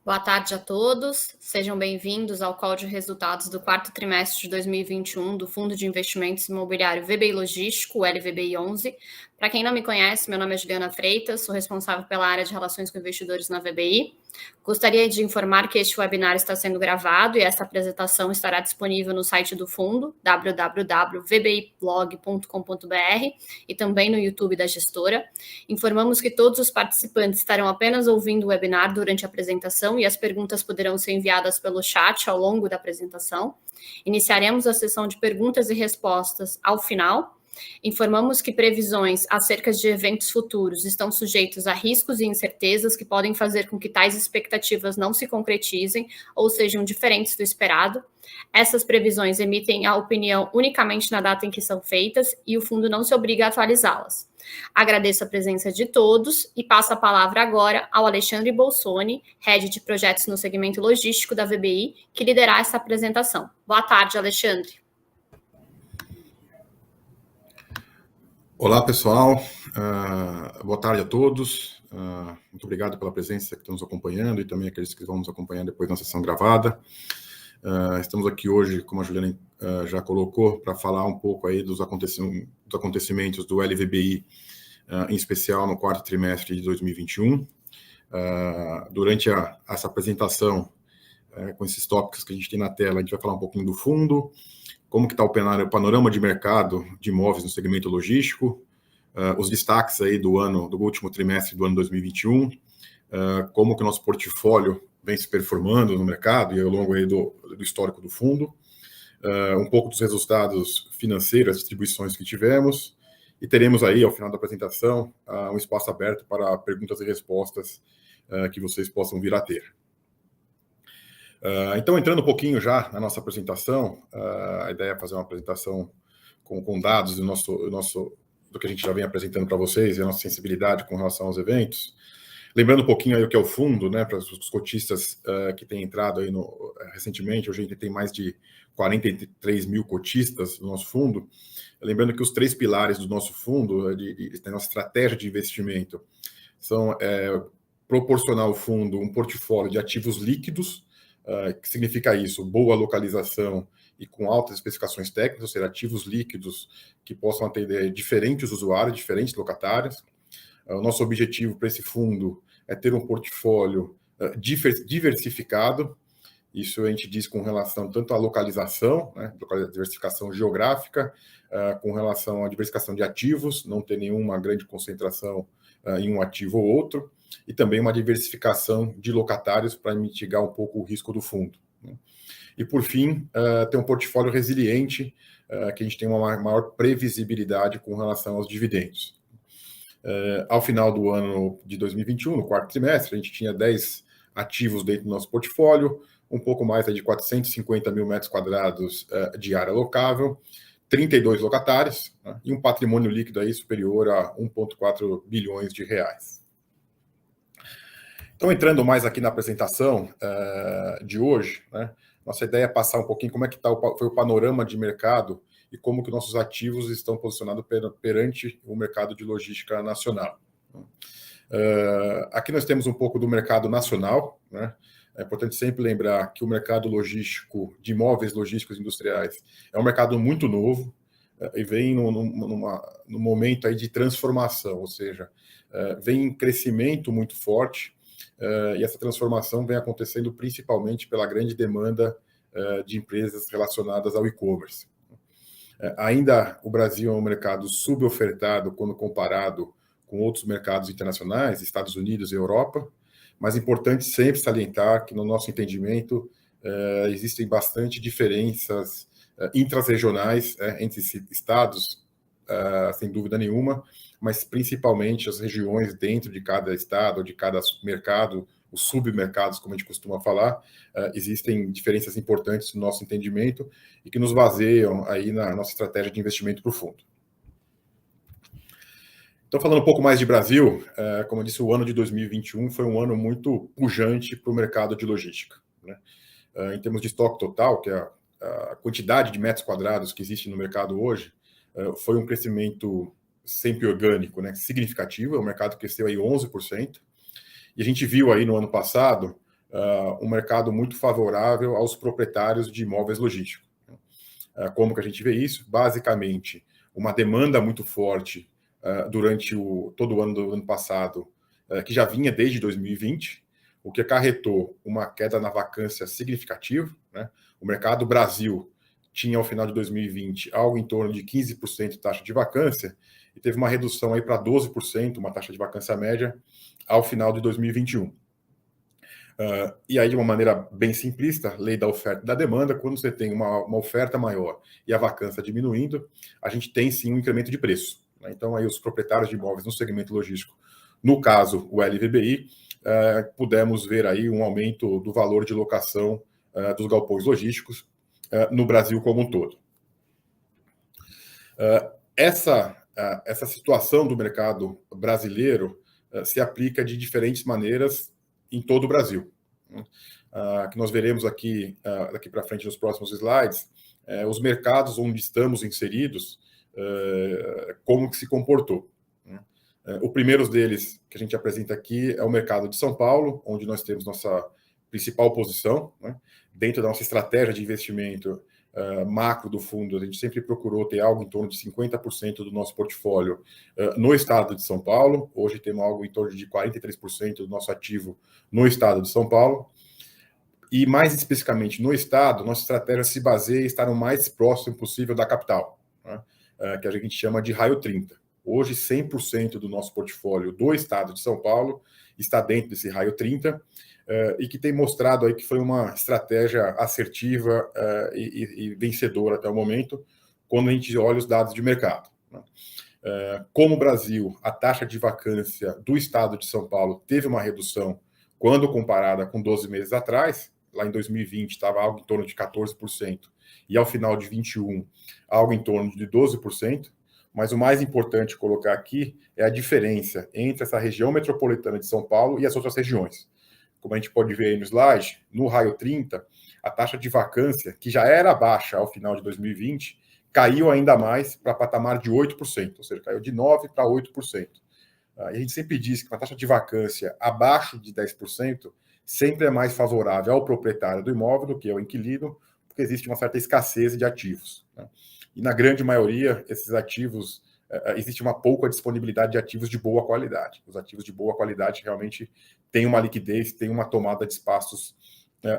Boa tarde a todos, sejam bem-vindos ao call de resultados do quarto trimestre de 2021 do Fundo de Investimentos Imobiliário VBI Logístico, o LVBI 11. Para quem não me conhece, meu nome é Juliana Freitas, sou responsável pela área de Relações com Investidores na VBI. Gostaria de informar que este webinar está sendo gravado e esta apresentação estará disponível no site do fundo, www.vbiblog.com.br, e também no YouTube da gestora. Informamos que todos os participantes estarão apenas ouvindo o webinar durante a apresentação e as perguntas poderão ser enviadas pelo chat ao longo da apresentação. Iniciaremos a sessão de perguntas e respostas ao final. Informamos que previsões acerca de eventos futuros estão sujeitos a riscos e incertezas que podem fazer com que tais expectativas não se concretizem ou sejam diferentes do esperado. Essas previsões emitem a opinião unicamente na data em que são feitas e o fundo não se obriga a atualizá-las. Agradeço a presença de todos e passo a palavra agora ao Alexandre Bolsoni, Head de Projetos no segmento logístico da VBI, que liderará essa apresentação. Boa tarde, Alexandre. Olá, pessoal. Boa tarde a todos. Muito obrigado pela presença que estão nos acompanhando e também aqueles que vão nos acompanhar depois na sessão gravada. Estamos aqui hoje, como a Juliana já colocou, para falar um pouco aí dos acontecimentos do LVBI, em especial no quarto trimestre de 2021. Durante essa apresentação, com esses tópicos que a gente tem na tela, a gente vai falar um pouquinho do fundo, como que está o panorama de mercado de imóveis no segmento logístico, os destaques aí do último trimestre do ano 2021, como que o nosso portfólio vem se performando no mercado e ao longo aí do histórico do fundo, um pouco dos resultados financeiros, as distribuições que tivemos, e teremos aí, ao final da apresentação, um espaço aberto para perguntas e respostas que vocês possam vir a ter. Então, entrando um pouquinho já na nossa apresentação, a ideia é fazer uma apresentação com dados do que a gente já vem apresentando para vocês e a nossa sensibilidade com relação aos eventos. Lembrando um pouquinho aí o que é o fundo, né, para os cotistas que têm entrado aí recentemente. Hoje a gente tem mais de 43 mil cotistas no nosso fundo. Lembrando que os três pilares do nosso fundo, da nossa estratégia de investimento, são proporcionar ao fundo um portfólio de ativos líquidos, que significa isso, boa localização e com altas especificações técnicas, ou seja, ativos líquidos que possam atender diferentes usuários, diferentes locatários. O nosso objetivo para esse fundo é ter um portfólio diversificado. Isso a gente diz com relação tanto à localização, né, diversificação geográfica, com relação à diversificação de ativos, não ter nenhuma grande concentração em um ativo ou outro, e também uma diversificação de locatários para mitigar um pouco o risco do fundo. E, por fim, ter um portfólio resiliente, que a gente tem uma maior previsibilidade com relação aos dividendos. Ao final do ano de 2021, no quarto trimestre, a gente tinha 10 ativos dentro do nosso portfólio, um pouco mais de 450 mil metros quadrados de área locável, 32 locatários, né, e um patrimônio líquido aí superior a 1,4 bilhões de reais. Então, entrando mais aqui na apresentação de hoje, né, nossa ideia é passar um pouquinho como é que foi o panorama de mercado e como que nossos ativos estão posicionados perante o mercado de logística nacional. Aqui nós temos um pouco do mercado nacional, né? É importante sempre lembrar que o mercado logístico, de imóveis logísticos industriais, é um mercado muito novo e vem num momento aí de transformação, ou seja, vem em crescimento muito forte, e essa transformação vem acontecendo principalmente pela grande demanda de empresas relacionadas ao e-commerce. Ainda o Brasil é um mercado subofertado quando comparado com outros mercados internacionais, Estados Unidos e Europa, mas é importante sempre salientar que, no nosso entendimento, existem bastante diferenças intrarregionais entre estados, sem dúvida nenhuma, mas principalmente as regiões dentro de cada estado, de cada mercado, os submercados, como a gente costuma falar, existem diferenças importantes no nosso entendimento e que nos baseiam aí na nossa estratégia de investimento para o fundo. Então, falando um pouco mais de Brasil, como eu disse, o ano de 2021 foi um ano muito pujante para o mercado de logística, né? Em termos de estoque total, que é a quantidade de metros quadrados que existe no mercado hoje, foi um crescimento sempre orgânico, né, significativo. O mercado cresceu aí 11%. E a gente viu aí no ano passado um mercado muito favorável aos proprietários de imóveis logísticos. Como que a gente vê isso? Basicamente, uma demanda muito forte durante todo o ano do ano passado, que já vinha desde 2020, o que acarretou uma queda na vacância significativa, né? O mercado Brasil tinha, ao final de 2020, algo em torno de 15% de taxa de vacância, e teve uma redução aí para 12%, uma taxa de vacância média, ao final de 2021. E aí, de uma maneira bem simplista, lei da oferta e da demanda, quando você tem uma oferta maior e a vacância diminuindo, a gente tem sim um incremento de preço, né? Então, aí os proprietários de imóveis no segmento logístico, no caso o LVBI, pudemos ver aí um aumento do valor de locação dos galpões logísticos no Brasil como um todo. Essa situação do mercado brasileiro se aplica de diferentes maneiras em todo o Brasil. Que nós veremos aqui, daqui para frente nos próximos slides, os mercados onde estamos inseridos, como que se comportou. O primeiro deles que a gente apresenta aqui é o mercado de São Paulo, onde nós temos nossa principal posição, né? Dentro da nossa estratégia de investimento macro do fundo, a gente sempre procurou ter algo em torno de 50% do nosso portfólio no estado de São Paulo. Hoje temos algo em torno de 43% do nosso ativo no estado de São Paulo. E mais especificamente no estado, nossa estratégia se baseia em estar o mais próximo possível da capital, né? Que a gente chama de raio 30. Hoje, 100% do nosso portfólio do estado de São Paulo está dentro desse raio 30, e que tem mostrado aí que foi uma estratégia assertiva e vencedora até o momento, quando a gente olha os dados de mercado, né? Como o Brasil, a taxa de vacância do estado de São Paulo teve uma redução quando comparada com 12 meses atrás. Lá em 2020 estava algo em torno de 14%, e ao final de 2021, algo em torno de 12%. Mas o mais importante colocar aqui é a diferença entre essa região metropolitana de São Paulo e as outras regiões. Como a gente pode ver aí no slide, no raio 30, a taxa de vacância, que já era baixa ao final de 2020, caiu ainda mais para patamar de 8%, ou seja, caiu de 9% para 8%. E a gente sempre diz que uma taxa de vacância abaixo de 10% sempre é mais favorável ao proprietário do imóvel do que ao inquilino, porque existe uma certa escassez de ativos, né? E na grande maioria, esses ativos, existe uma pouca disponibilidade de ativos de boa qualidade. Os ativos de boa qualidade realmente têm uma liquidez, têm uma tomada de espaços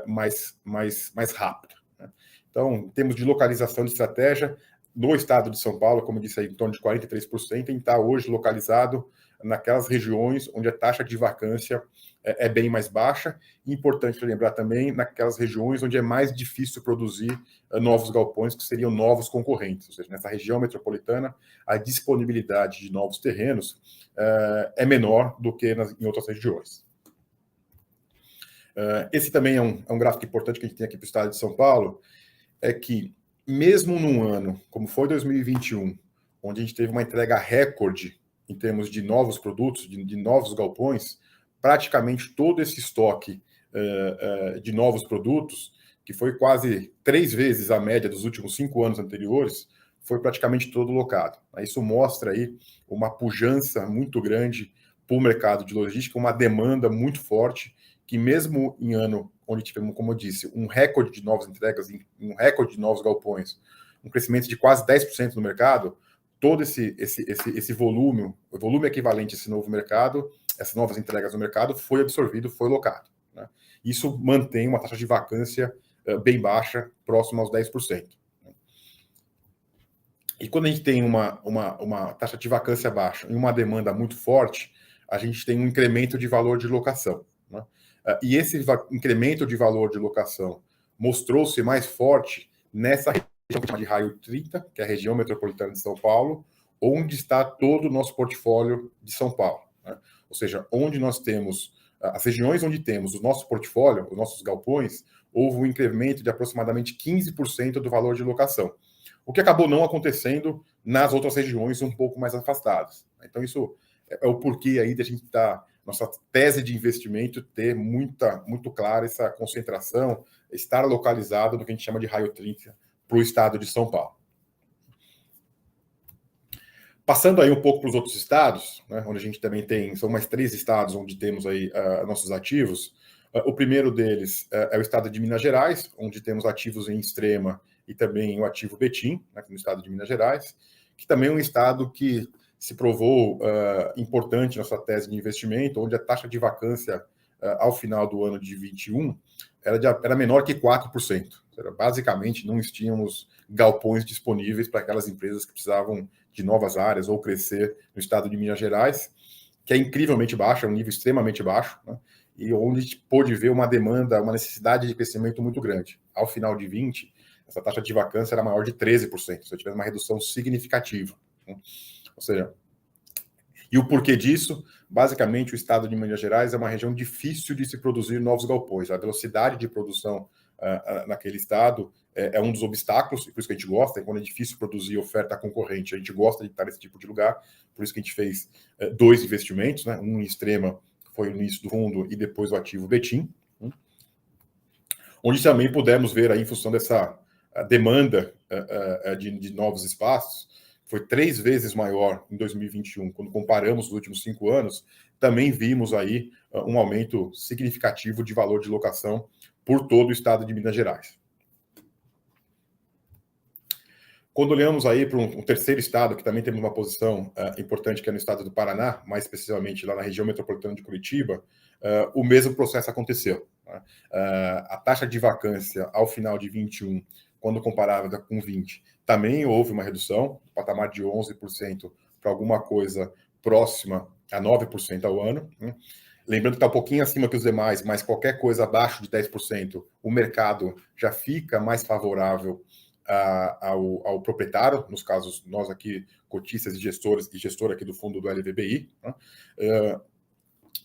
mais rápida, né? Então, em termos de localização de estratégia, no estado de São Paulo, como eu disse aí, em torno de 43%, em estar hoje localizado naquelas regiões onde a taxa de vacância é bem mais baixa. Importante lembrar também naquelas regiões onde é mais difícil produzir novos galpões, que seriam novos concorrentes. Ou seja, nessa região metropolitana, a disponibilidade de novos terrenos é menor do que em outras regiões. Esse também é um gráfico importante que a gente tem aqui para o estado de São Paulo, é que mesmo num ano como foi 2021, onde a gente teve uma entrega recorde em termos de novos produtos, de novos galpões, praticamente todo esse estoque de novos produtos, que foi quase 3 vezes a média dos últimos 5 anos anteriores, foi praticamente todo locado. Isso mostra aí uma pujança muito grande para o mercado de logística, uma demanda muito forte, que mesmo em ano onde tivemos, como eu disse, um recorde de novas entregas, um recorde de novos galpões, um crescimento de quase 10% no mercado, todo esse volume, o volume equivalente a esse novo mercado, essas novas entregas no mercado, foi absorvido, foi locado, né? Isso mantém uma taxa de vacância bem baixa, próxima aos 10%. E quando a gente tem uma taxa de vacância baixa e uma demanda muito forte, a gente tem um incremento de valor de locação, né? E esse incremento de valor de locação mostrou-se mais forte nessa região de raio 30, que é a região metropolitana de São Paulo, onde está todo o nosso portfólio de São Paulo, né? Ou seja, onde nós temos, as regiões onde temos o nosso portfólio, os nossos galpões, houve um incremento de aproximadamente 15% do valor de locação, o que acabou não acontecendo nas outras regiões um pouco mais afastadas. Então, isso é o porquê aí de a gente estar, nossa tese de investimento, ter muito clara essa concentração, estar localizado no que a gente chama de raio 30 para o estado de São Paulo. Passando aí um pouco para os outros estados, né, onde a gente também tem, são mais 3 estados onde temos aí nossos ativos. O primeiro deles é o estado de Minas Gerais, onde temos ativos em Extrema e também o ativo Betim, aqui no estado de Minas Gerais, que também é um estado que se provou importante na sua tese de investimento, onde a taxa de vacância ao final do ano de 21 era menor que 4%. Basicamente, não tínhamos galpões disponíveis para aquelas empresas que precisavam de novas áreas ou crescer no estado de Minas Gerais, que é incrivelmente baixo, é um nível extremamente baixo, né? E onde a gente pôde ver uma demanda, uma necessidade de crescimento muito grande. Ao final de 20, essa taxa de vacância era maior de 13%, ou seja, tivemos uma redução significativa, né? Ou seja, e o porquê disso? Basicamente, o estado de Minas Gerais é uma região difícil de se produzir novos galpões. A velocidade de produção naquele estado é um dos obstáculos, e por isso que a gente gosta, quando é difícil produzir oferta concorrente, a gente gosta de estar nesse tipo de lugar, por isso que a gente fez 2 investimentos, né? Um em Extrema, foi o início do fundo, e depois o ativo Betim, onde também pudemos ver, aí, em função dessa demanda de novos espaços, foi 3 vezes maior em 2021, quando comparamos os últimos 5 anos, também vimos aí um aumento significativo de valor de locação por todo o estado de Minas Gerais. Quando olhamos aí para um terceiro estado, que também temos uma posição importante, que é no estado do Paraná, mais especificamente lá na região metropolitana de Curitiba, o mesmo processo aconteceu. Né? A taxa de vacância ao final de 21, quando comparada com 20, também houve uma redução, patamar de 11% para alguma coisa próxima a 9% ao ano, né? Lembrando que está um pouquinho acima que os demais, mas qualquer coisa abaixo de 10%, o mercado já fica mais favorável ao proprietário, nos casos, nós aqui, cotistas e gestores e gestor aqui do fundo do LVBI. Né?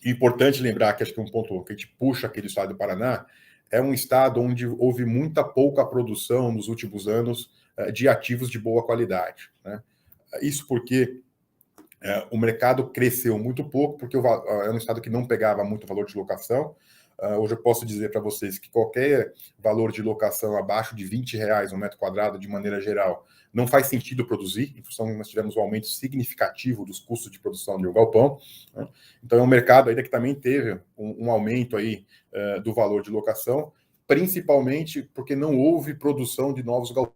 Importante lembrar que acho que um ponto que a gente puxa aqui do estado do Paraná é um estado onde houve muita pouca produção nos últimos anos de ativos de boa qualidade. Né? Isso porque o mercado cresceu muito pouco, porque é um estado que não pegava muito valor de locação. Hoje eu posso dizer para vocês que qualquer valor de locação abaixo de R$20 um metro quadrado, de maneira geral, não faz sentido produzir, em função que nós tivemos um aumento significativo dos custos de produção de um galpão. Né? Então é um mercado ainda que também teve um aumento aí do valor de locação, principalmente porque não houve produção de novos galpões.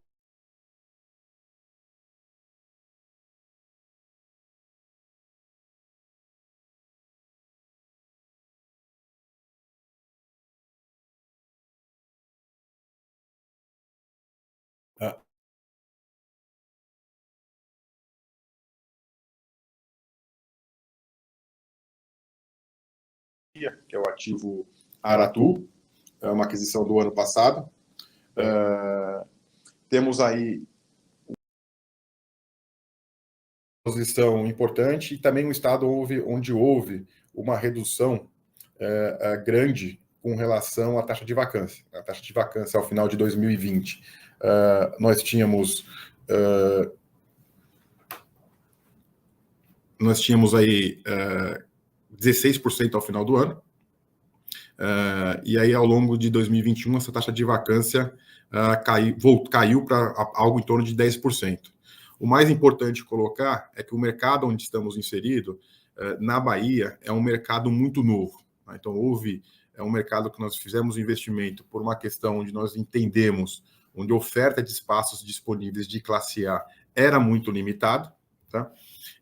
Que é o ativo Aratu, é uma aquisição do ano passado. Temos aí uma posição importante e também um estado onde houve uma redução grande com relação à taxa de vacância. A taxa de vacância ao final de 2020, nós tínhamos aí 16% ao final do ano, e aí ao longo de 2021 essa taxa de vacância caiu para algo em torno de 10%. O mais importante colocar é que o mercado onde estamos inseridos, na Bahia, é um mercado muito novo. Né? Então é um mercado que nós fizemos investimento por uma questão onde nós entendemos onde a oferta de espaços disponíveis de classe A era muito limitada, tá?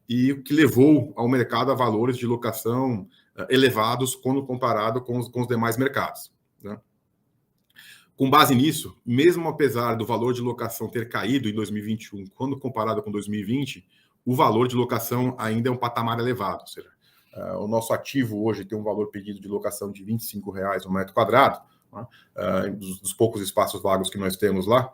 E o que levou ao mercado a valores de locação elevados quando comparado com os demais mercados. Né? Com base nisso, mesmo apesar do valor de locação ter caído em 2021, quando comparado com 2020, o valor de locação ainda é um patamar elevado. Ou seja, o nosso ativo hoje tem um valor pedido de locação de R$25 um metro quadrado, né? Dos poucos espaços vagos que nós temos lá.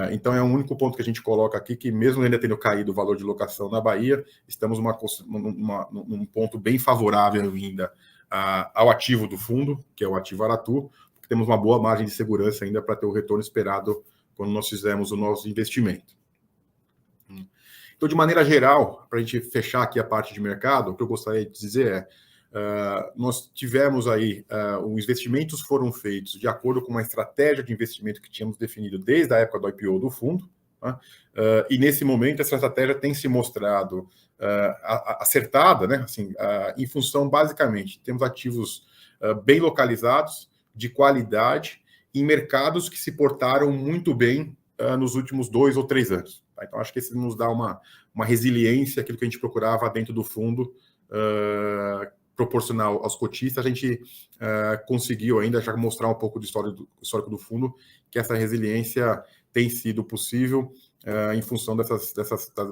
Então é o único ponto que a gente coloca aqui, que mesmo ainda tendo caído o valor de locação na Bahia, estamos num ponto bem favorável ainda ao ativo do fundo, que é o ativo Aratu, porque temos uma boa margem de segurança ainda para ter o retorno esperado quando nós fizermos o nosso investimento. Então, de maneira geral, para a gente fechar aqui a parte de mercado, o que eu gostaria de dizer nós tivemos aí, os investimentos foram feitos de acordo com uma estratégia de investimento que tínhamos definido desde a época do IPO do fundo, né? E nesse momento essa estratégia tem se mostrado acertada, né? Assim, em função, basicamente, temos ativos bem localizados, de qualidade, em mercados que se portaram muito bem nos últimos 2 ou 3 anos. Tá? Então, acho que esse nos dá uma resiliência, aquilo que a gente procurava dentro do fundo, proporcional aos cotistas. A gente conseguiu ainda já mostrar um pouco do histórico do fundo, que essa resiliência tem sido possível em função da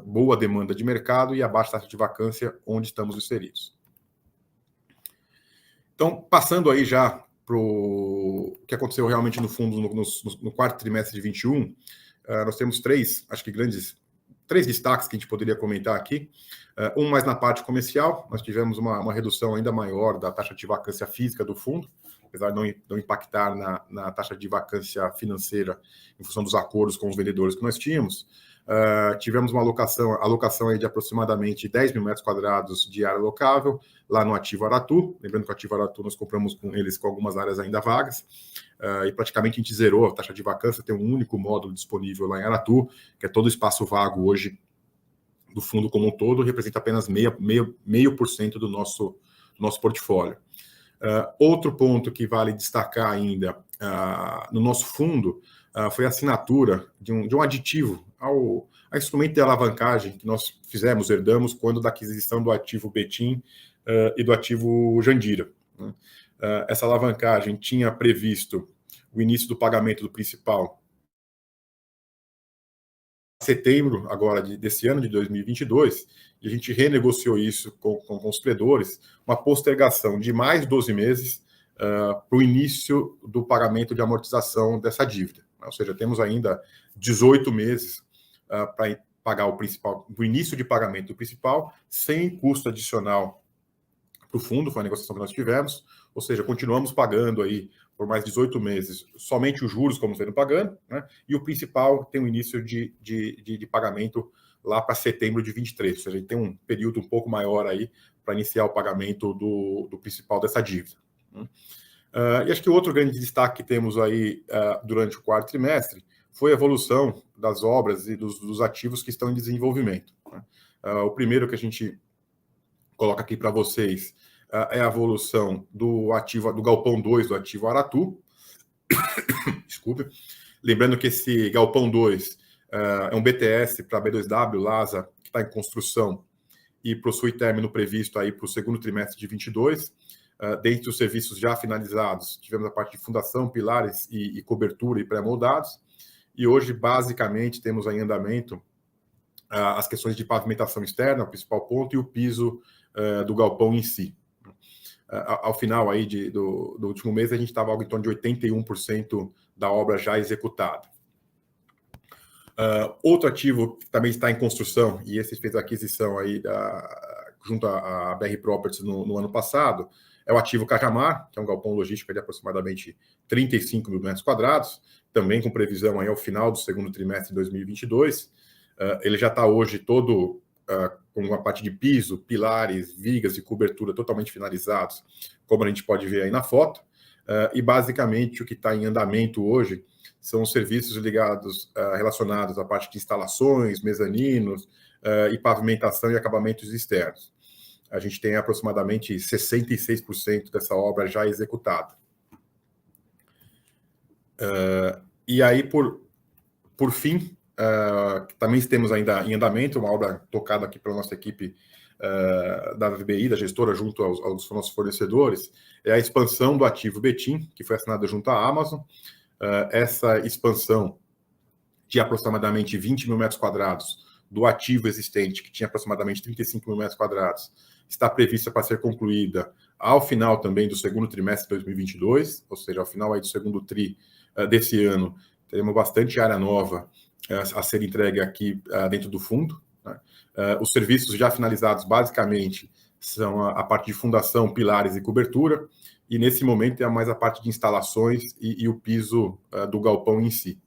boa demanda de mercado e a baixa taxa de vacância onde estamos inseridos. Então, passando aí já para o que aconteceu realmente no fundo no quarto trimestre de 21, nós temos três destaques que a gente poderia comentar aqui. Um mais na parte comercial, nós tivemos uma redução ainda maior da taxa de vacância física do fundo, apesar de não impactar na taxa de vacância financeira em função dos acordos com os vendedores que nós tínhamos. Tivemos uma alocação aí de aproximadamente 10 mil metros quadrados de área locável, lá no ativo Aratu. Lembrando que o ativo Aratu nós compramos com eles com algumas áreas ainda vagas, e praticamente a gente zerou a taxa de vacância, tem um único módulo disponível lá em Aratu, que é todo o espaço vago hoje do fundo como um todo, representa apenas 0,5% do nosso portfólio. Outro ponto que vale destacar ainda no nosso fundo foi a assinatura de um aditivo ao instrumento de alavancagem que nós herdamos quando da aquisição do ativo Betim e do ativo Jandira. Né? Essa alavancagem tinha previsto o início do pagamento do principal em setembro agora desse ano, de 2022, e a gente renegociou isso com os credores, uma postergação de mais 12 meses para o início do pagamento de amortização dessa dívida. Ou seja, temos ainda 18 meses para pagar o início de pagamento do principal, sem custo adicional para o fundo, foi a negociação que nós tivemos, ou seja, continuamos pagando aí por mais 18 meses somente os juros como estamos pagando, né? E o principal tem um início de pagamento lá para setembro de 23, ou seja, a gente tem um período um pouco maior aí para iniciar o pagamento do principal dessa dívida. E acho que o outro grande destaque que temos aí durante o quarto trimestre foi a evolução das obras e dos ativos que estão em desenvolvimento. Né? O primeiro que a gente coloca aqui para vocês é a evolução do Galpão 2 do ativo Aratu. Desculpe. Lembrando que esse Galpão 2 é um BTS para B2W Lasa, que está em construção e possui término previsto aí para o segundo trimestre de 22. Dentre os serviços já finalizados, tivemos a parte de fundação, pilares e cobertura e pré-moldados. E hoje, basicamente, temos em andamento as questões de pavimentação externa, o principal ponto, e o piso do galpão em si. Ao final aí do último mês, a gente estava algo em torno de 81% da obra já executada. Outro ativo que também está em construção, e esse fez a aquisição aí junto à BR Properties no ano passado, é o ativo Cajamar, que é um galpão logístico de aproximadamente 35 mil metros quadrados, também com previsão aí ao final do segundo trimestre de 2022. Ele já está hoje todo com uma parte de piso, pilares, vigas e cobertura totalmente finalizados, como a gente pode ver aí na foto. E basicamente o que está em andamento hoje são os serviços relacionados à parte de instalações, mezaninos e pavimentação e acabamentos externos. A gente tem aproximadamente 66% dessa obra já executada. E aí, por fim, também temos ainda em andamento uma obra tocada aqui pela nossa equipe da VBI, da gestora, junto aos nossos fornecedores, é a expansão do ativo Betim, que foi assinada junto à Amazon. Essa expansão de aproximadamente 20 mil metros quadrados do ativo existente, que tinha aproximadamente 35 mil metros quadrados, está prevista para ser concluída ao final também do segundo trimestre de 2022, ou seja, ao final aí do segundo tri desse ano, teremos bastante área nova a ser entregue aqui dentro do fundo. Né? Os serviços já finalizados, basicamente, são a parte de fundação, pilares e cobertura, e nesse momento é mais a parte de instalações e o piso do galpão em si.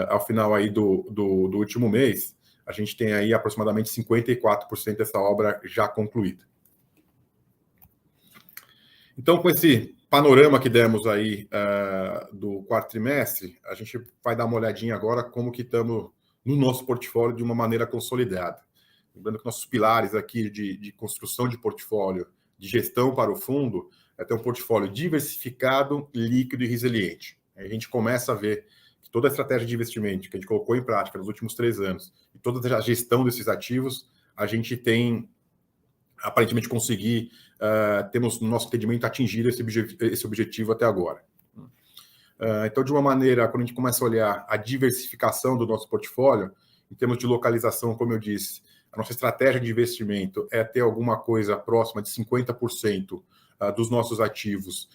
Ao final aí do último mês, a gente tem aí aproximadamente 54% dessa obra já concluída. Então, com esse panorama que demos aí do quarto trimestre, a gente vai dar uma olhadinha agora como que estamos no nosso portfólio de uma maneira consolidada. Lembrando que nossos pilares aqui de construção de portfólio de gestão para o fundo é ter um portfólio diversificado, líquido e resiliente. A gente começa a ver que toda a estratégia de investimento que a gente colocou em prática nos últimos 3 anos e toda a gestão desses ativos, a gente tem aparentemente temos no nosso entendimento atingido esse objetivo até agora. Então, de uma maneira, quando a gente começa a olhar a diversificação do nosso portfólio, em termos de localização, como eu disse, a nossa estratégia de investimento é ter alguma coisa próxima de 50% dos nossos ativos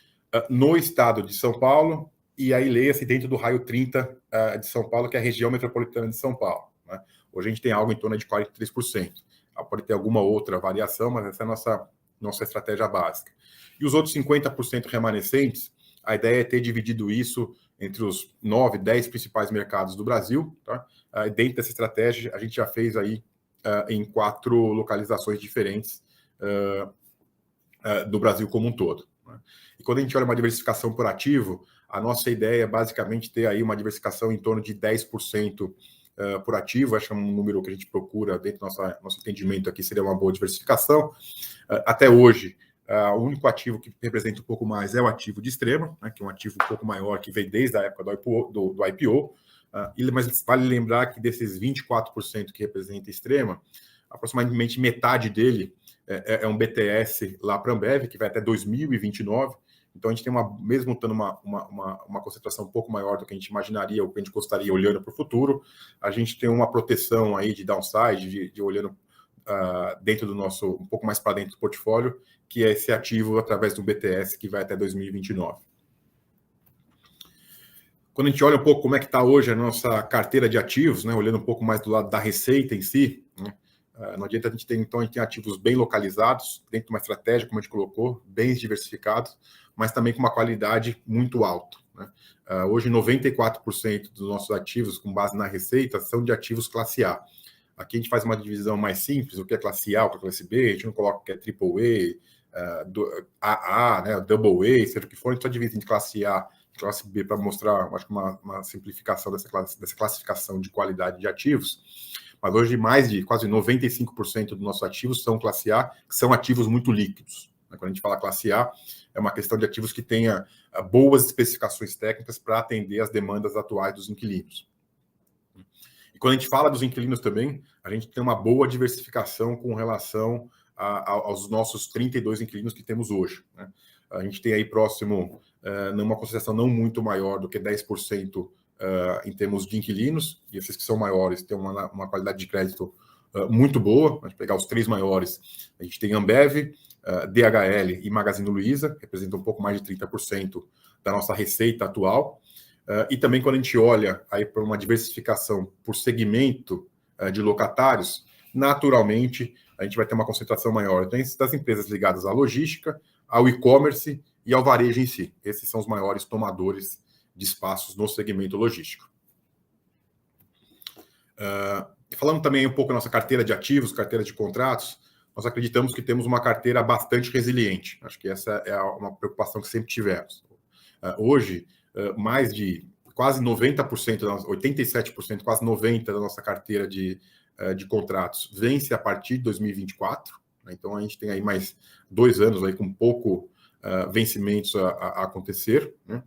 no estado de São Paulo, e aí leia-se dentro do raio 30 de São Paulo, que é a região metropolitana de São Paulo. Né? Hoje a gente tem algo em torno de 43%. Pode ter alguma outra variação, mas essa é a nossa estratégia básica. E os outros 50% remanescentes, a ideia é ter dividido isso entre os 9, 10 principais mercados do Brasil. Tá? Dentro dessa estratégia, a gente já fez aí em 4 localizações diferentes do Brasil como um todo. Né? E quando a gente olha uma diversificação por ativo, a nossa ideia é basicamente ter aí uma diversificação em torno de 10% por ativo. Acho que é um número que a gente procura dentro do nosso entendimento aqui, seria uma boa diversificação. Até hoje, o único ativo que representa um pouco mais é o ativo de Extrema, né, que é um ativo um pouco maior, que vem desde a época do IPO. Mas vale lembrar que desses 24% que representa Extrema, aproximadamente metade dele é um BTS lá para a Ambev, que vai até 2029. Então, a gente tem mesmo tendo uma concentração um pouco maior do que a gente imaginaria, ou que a gente gostaria olhando para o futuro, a gente tem uma proteção aí de downside, de olhando dentro do nosso, um pouco mais para dentro do portfólio, que é esse ativo através do BTS, que vai até 2029. Quando a gente olha um pouco como é que está hoje a nossa carteira de ativos, né, olhando um pouco mais do lado da receita em si, né, não adianta a gente ter ativos bem localizados, dentro de uma estratégia, como a gente colocou, bem diversificados, mas também com uma qualidade muito alta. Né? Hoje, 94% dos nossos ativos, com base na receita, são de ativos classe A. Aqui a gente faz uma divisão mais simples, o que é classe A, o que é classe B, a gente não coloca o que é AAA, AA, né, Double A, seja o que for, a gente só divide em classe A e classe B para mostrar, acho que uma simplificação dessa classificação de qualidade de ativos. Mas hoje mais de quase 95% dos nossos ativos são classe A, que são ativos muito líquidos. Quando a gente fala classe A, é uma questão de ativos que tenha boas especificações técnicas para atender as demandas atuais dos inquilinos. E quando a gente fala dos inquilinos também, a gente tem uma boa diversificação com relação aos nossos 32 inquilinos que temos hoje. Né? A gente tem aí próximo, numa concentração não muito maior do que 10% em termos de inquilinos, e esses que são maiores têm uma qualidade de crédito muito boa. A gente pegar os 3 maiores, a gente tem Ambev, DHL e Magazine Luiza, representam um pouco mais de 30% da nossa receita atual. E também quando a gente olha aí para uma diversificação por segmento de locatários, naturalmente a gente vai ter uma concentração maior das empresas ligadas à logística, ao e-commerce e ao varejo em si. Esses são os maiores tomadores de espaços no segmento logístico. Falando também um pouco da nossa carteira de ativos, carteira de contratos, nós acreditamos que temos uma carteira bastante resiliente. Acho que essa é uma preocupação que sempre tivemos. Hoje, mais de quase 90%, 87%, quase 90% da nossa carteira de contratos vence a partir de 2024. Né? Então, a gente tem aí mais 2 anos aí com pouco vencimentos a acontecer. Né?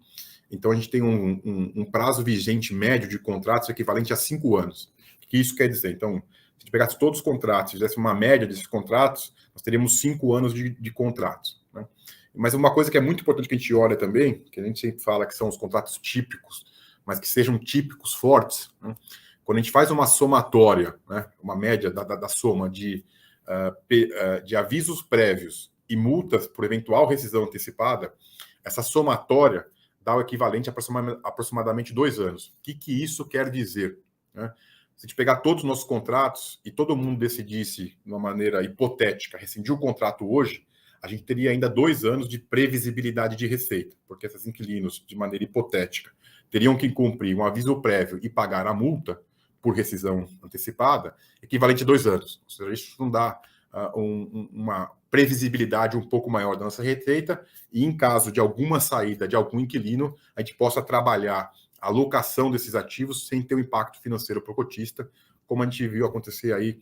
Então, a gente tem um prazo vigente médio de contratos equivalente a 5 anos. O que isso quer dizer? Então, se a gente pegasse todos os contratos e fizesse uma média desses contratos, nós teríamos 5 anos de contratos. Né? Mas uma coisa que é muito importante que a gente olha também, que a gente sempre fala que são os contratos típicos, mas que sejam típicos fortes, né? Quando a gente faz uma somatória, né, uma média da soma de avisos prévios e multas por eventual rescisão antecipada, essa somatória dá o equivalente a aproximadamente 2 anos. O que isso quer dizer? Né? Se a gente pegar todos os nossos contratos e todo mundo decidisse, de uma maneira hipotética, rescindir o contrato hoje, a gente teria ainda 2 anos de previsibilidade de receita, porque esses inquilinos, de maneira hipotética, teriam que cumprir um aviso prévio e pagar a multa por rescisão antecipada, equivalente a 2 anos. Ou seja, isso não dá uma previsibilidade um pouco maior da nossa receita, e em caso de alguma saída de algum inquilino, a gente possa trabalhar a locação desses ativos sem ter um impacto financeiro para o cotista, como a gente viu acontecer aí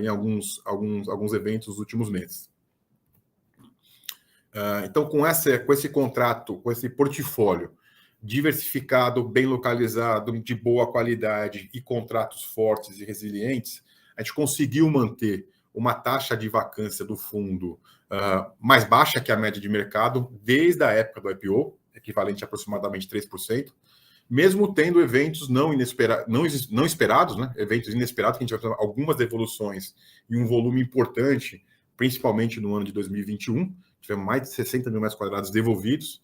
em alguns eventos nos últimos meses. Então, com esse contrato, com esse portfólio diversificado, bem localizado, de boa qualidade e contratos fortes e resilientes, a gente conseguiu manter uma taxa de vacância do fundo mais baixa que a média de mercado desde a época do IPO, equivalente a aproximadamente 3%, mesmo tendo eventos não esperados, né? Eventos inesperados, que a gente vai ter algumas devoluções e um volume importante, principalmente no ano de 2021, tivemos mais de 60 mil metros quadrados devolvidos,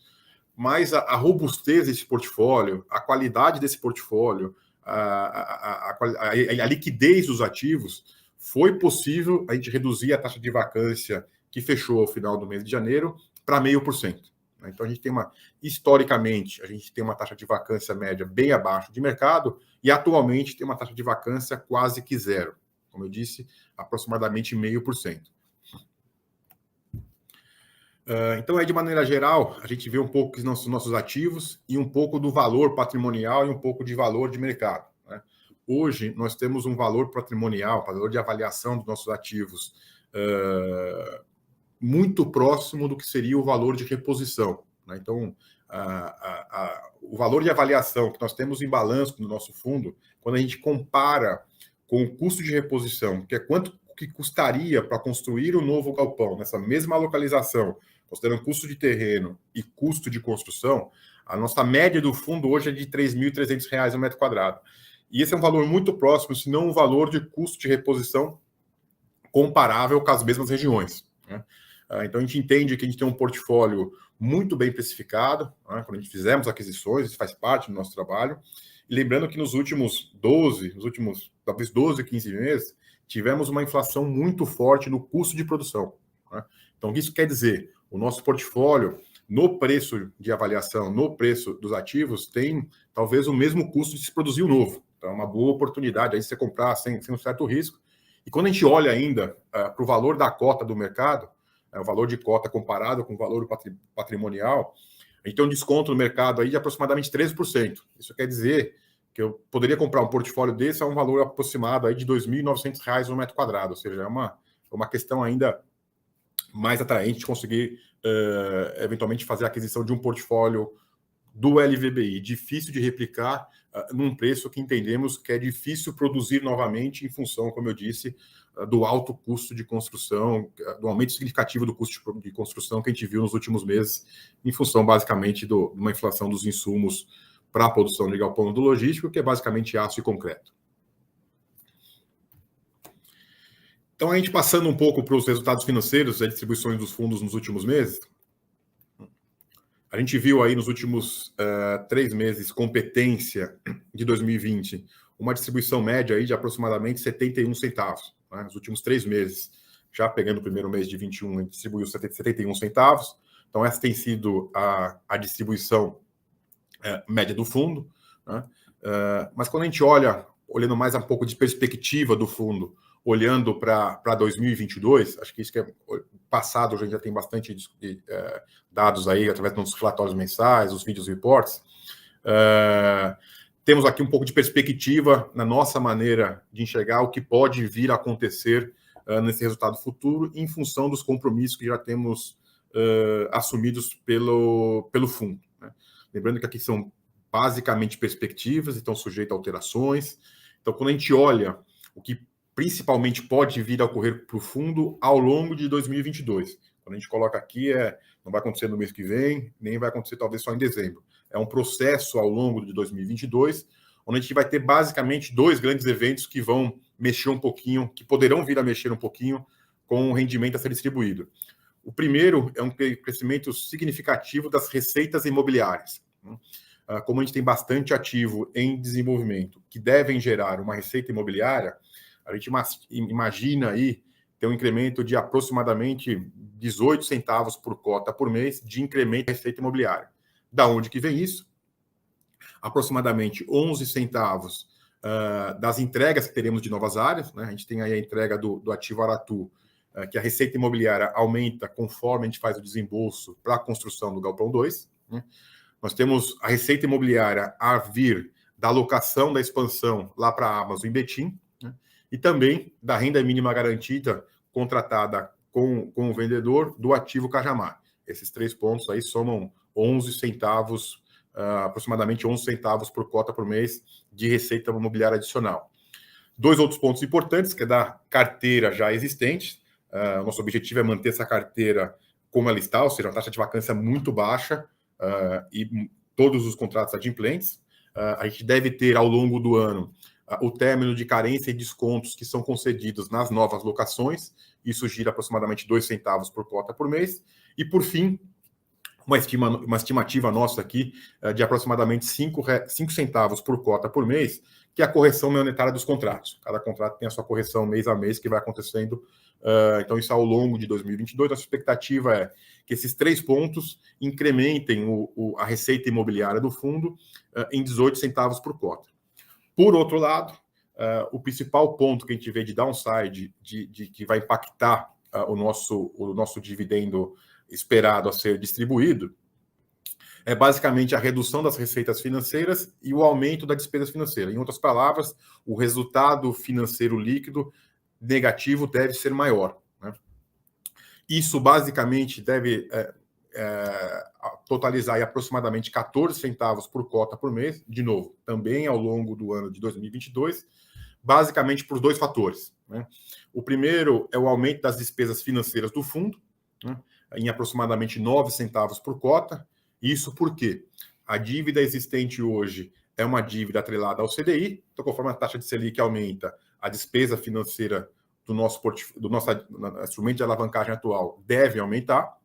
mas a robustez desse portfólio, a qualidade desse portfólio, a liquidez dos ativos, foi possível a gente reduzir a taxa de vacância que fechou ao final do mês de janeiro para 0,5%. Então, historicamente, a gente tem uma taxa de vacância média bem abaixo de mercado e, atualmente, tem uma taxa de vacância quase que zero. Como eu disse, aproximadamente 0,5%. Então, de maneira geral, a gente vê um pouco dos nossos ativos e um pouco do valor patrimonial e um pouco de valor de mercado, né? Hoje, nós temos um valor patrimonial, valor de avaliação dos nossos ativos muito próximo do que seria o valor de reposição, né? Então, o valor de avaliação que nós temos em balanço no nosso fundo, quando a gente compara com o custo de reposição, que é quanto que custaria para construir um novo galpão nessa mesma localização, considerando custo de terreno e custo de construção, a nossa média do fundo hoje é de R$ 3.300 um metro quadrado. E esse é um valor muito próximo, se não um valor de custo de reposição comparável com as mesmas regiões, né? Então, a gente entende que a gente tem um portfólio muito bem precificado, né? Quando a gente fizemos aquisições, isso faz parte do nosso trabalho. E lembrando que nos últimos talvez 12, 15 meses, tivemos uma inflação muito forte no custo de produção, né? Então, o que isso quer dizer? O nosso portfólio, no preço de avaliação, no preço dos ativos, tem talvez o mesmo custo de se produzir um novo. Então, é uma boa oportunidade aí você comprar sem um certo risco. E quando a gente olha ainda para o valor da cota do mercado, o valor de cota comparado com o valor patrimonial, a gente tem um desconto no mercado aí de aproximadamente 13%. Isso quer dizer que eu poderia comprar um portfólio desse a um valor aproximado aí de R$ 2.900 um metro quadrado, ou seja, é uma questão ainda mais atraente de conseguir, eventualmente, fazer a aquisição de um portfólio do LVBI, difícil de replicar num preço que entendemos que é difícil produzir novamente em função, como eu disse, do alto custo de construção, do aumento significativo do custo de construção que a gente viu nos últimos meses, em função, basicamente, de uma inflação dos insumos para a produção de galpão do logístico, que é basicamente aço e concreto. Então, a gente passando um pouco para os resultados financeiros das distribuições dos fundos nos últimos meses, a gente viu aí nos últimos 3 meses, competência de 2020, uma distribuição média aí de aproximadamente 71 centavos. Né? Nos últimos 3 meses, já pegando o primeiro mês de 21, a gente distribuiu 71 centavos. Então, essa tem sido a distribuição média do fundo, né? Mas quando a gente olhando mais um pouco de perspectiva do fundo, olhando para 2022, acho que isso que é passado, a gente já tem bastante dados aí, através dos relatórios mensais, os vídeos reports. Temos aqui um pouco de perspectiva na nossa maneira de enxergar o que pode vir a acontecer nesse resultado futuro, em função dos compromissos que já temos assumidos pelo fundo, né? Lembrando que aqui são basicamente perspectivas, estão sujeitas a alterações. Então, quando a gente olha o que principalmente pode vir a ocorrer para o fundo ao longo de 2022. Quando a gente coloca aqui, não vai acontecer no mês que vem, nem vai acontecer talvez só em dezembro. É um processo ao longo de 2022, onde a gente vai ter basicamente 2 grandes eventos que vão mexer um pouquinho, que poderão vir a mexer um pouquinho com o rendimento a ser distribuído. O primeiro é um crescimento significativo das receitas imobiliárias. Como a gente tem bastante ativo em desenvolvimento que devem gerar uma receita imobiliária, a gente imagina aí ter um incremento de aproximadamente 18 centavos por cota por mês de incremento da receita imobiliária. Da onde que vem isso? Aproximadamente 11 centavos das entregas que teremos de novas áreas, né? A gente tem aí a entrega do ativo Aratu, que a receita imobiliária aumenta conforme a gente faz o desembolso para a construção do Galpão 2, né? Nós temos a receita imobiliária a vir da alocação da expansão lá para a Amazon em Betim, né? E também da renda mínima garantida contratada com o vendedor do ativo Cajamar. Esses 3 pontos aí somam 11 centavos, aproximadamente 11 centavos por cota por mês de receita imobiliária adicional. 2 outros pontos importantes, que é da carteira já existente. Nosso objetivo é manter essa carteira como ela está, ou seja, uma taxa de vacância muito baixa e todos os contratos adimplentes. A gente deve ter, ao longo do ano, o término de carência e descontos que são concedidos nas novas locações. Isso gira aproximadamente 2 centavos por cota por mês. E, por fim, uma estimativa nossa aqui de aproximadamente 5 centavos por cota por mês, que é a correção monetária dos contratos. Cada contrato tem a sua correção mês a mês que vai acontecendo. Então, isso ao longo de 2022. Nossa expectativa é que esses 3 pontos incrementem a receita imobiliária do fundo em 18 centavos por cota. Por outro lado, o principal ponto que a gente vê de downside, que vai impactar o nosso dividendo esperado a ser distribuído, é basicamente a redução das receitas financeiras e o aumento da despesa financeira. Em outras palavras, o resultado financeiro líquido negativo deve ser maior, né? Isso basicamente deve totalizar aí aproximadamente 14 centavos por cota por mês, de novo, também ao longo do ano de 2022, basicamente por 2 fatores, né? O primeiro é o aumento das despesas financeiras do fundo, né, em aproximadamente 9 centavos por cota. Isso porque a dívida existente hoje é uma dívida atrelada ao CDI, então conforme a taxa de Selic aumenta, a despesa financeira do nosso instrumento de alavancagem atual deve aumentar.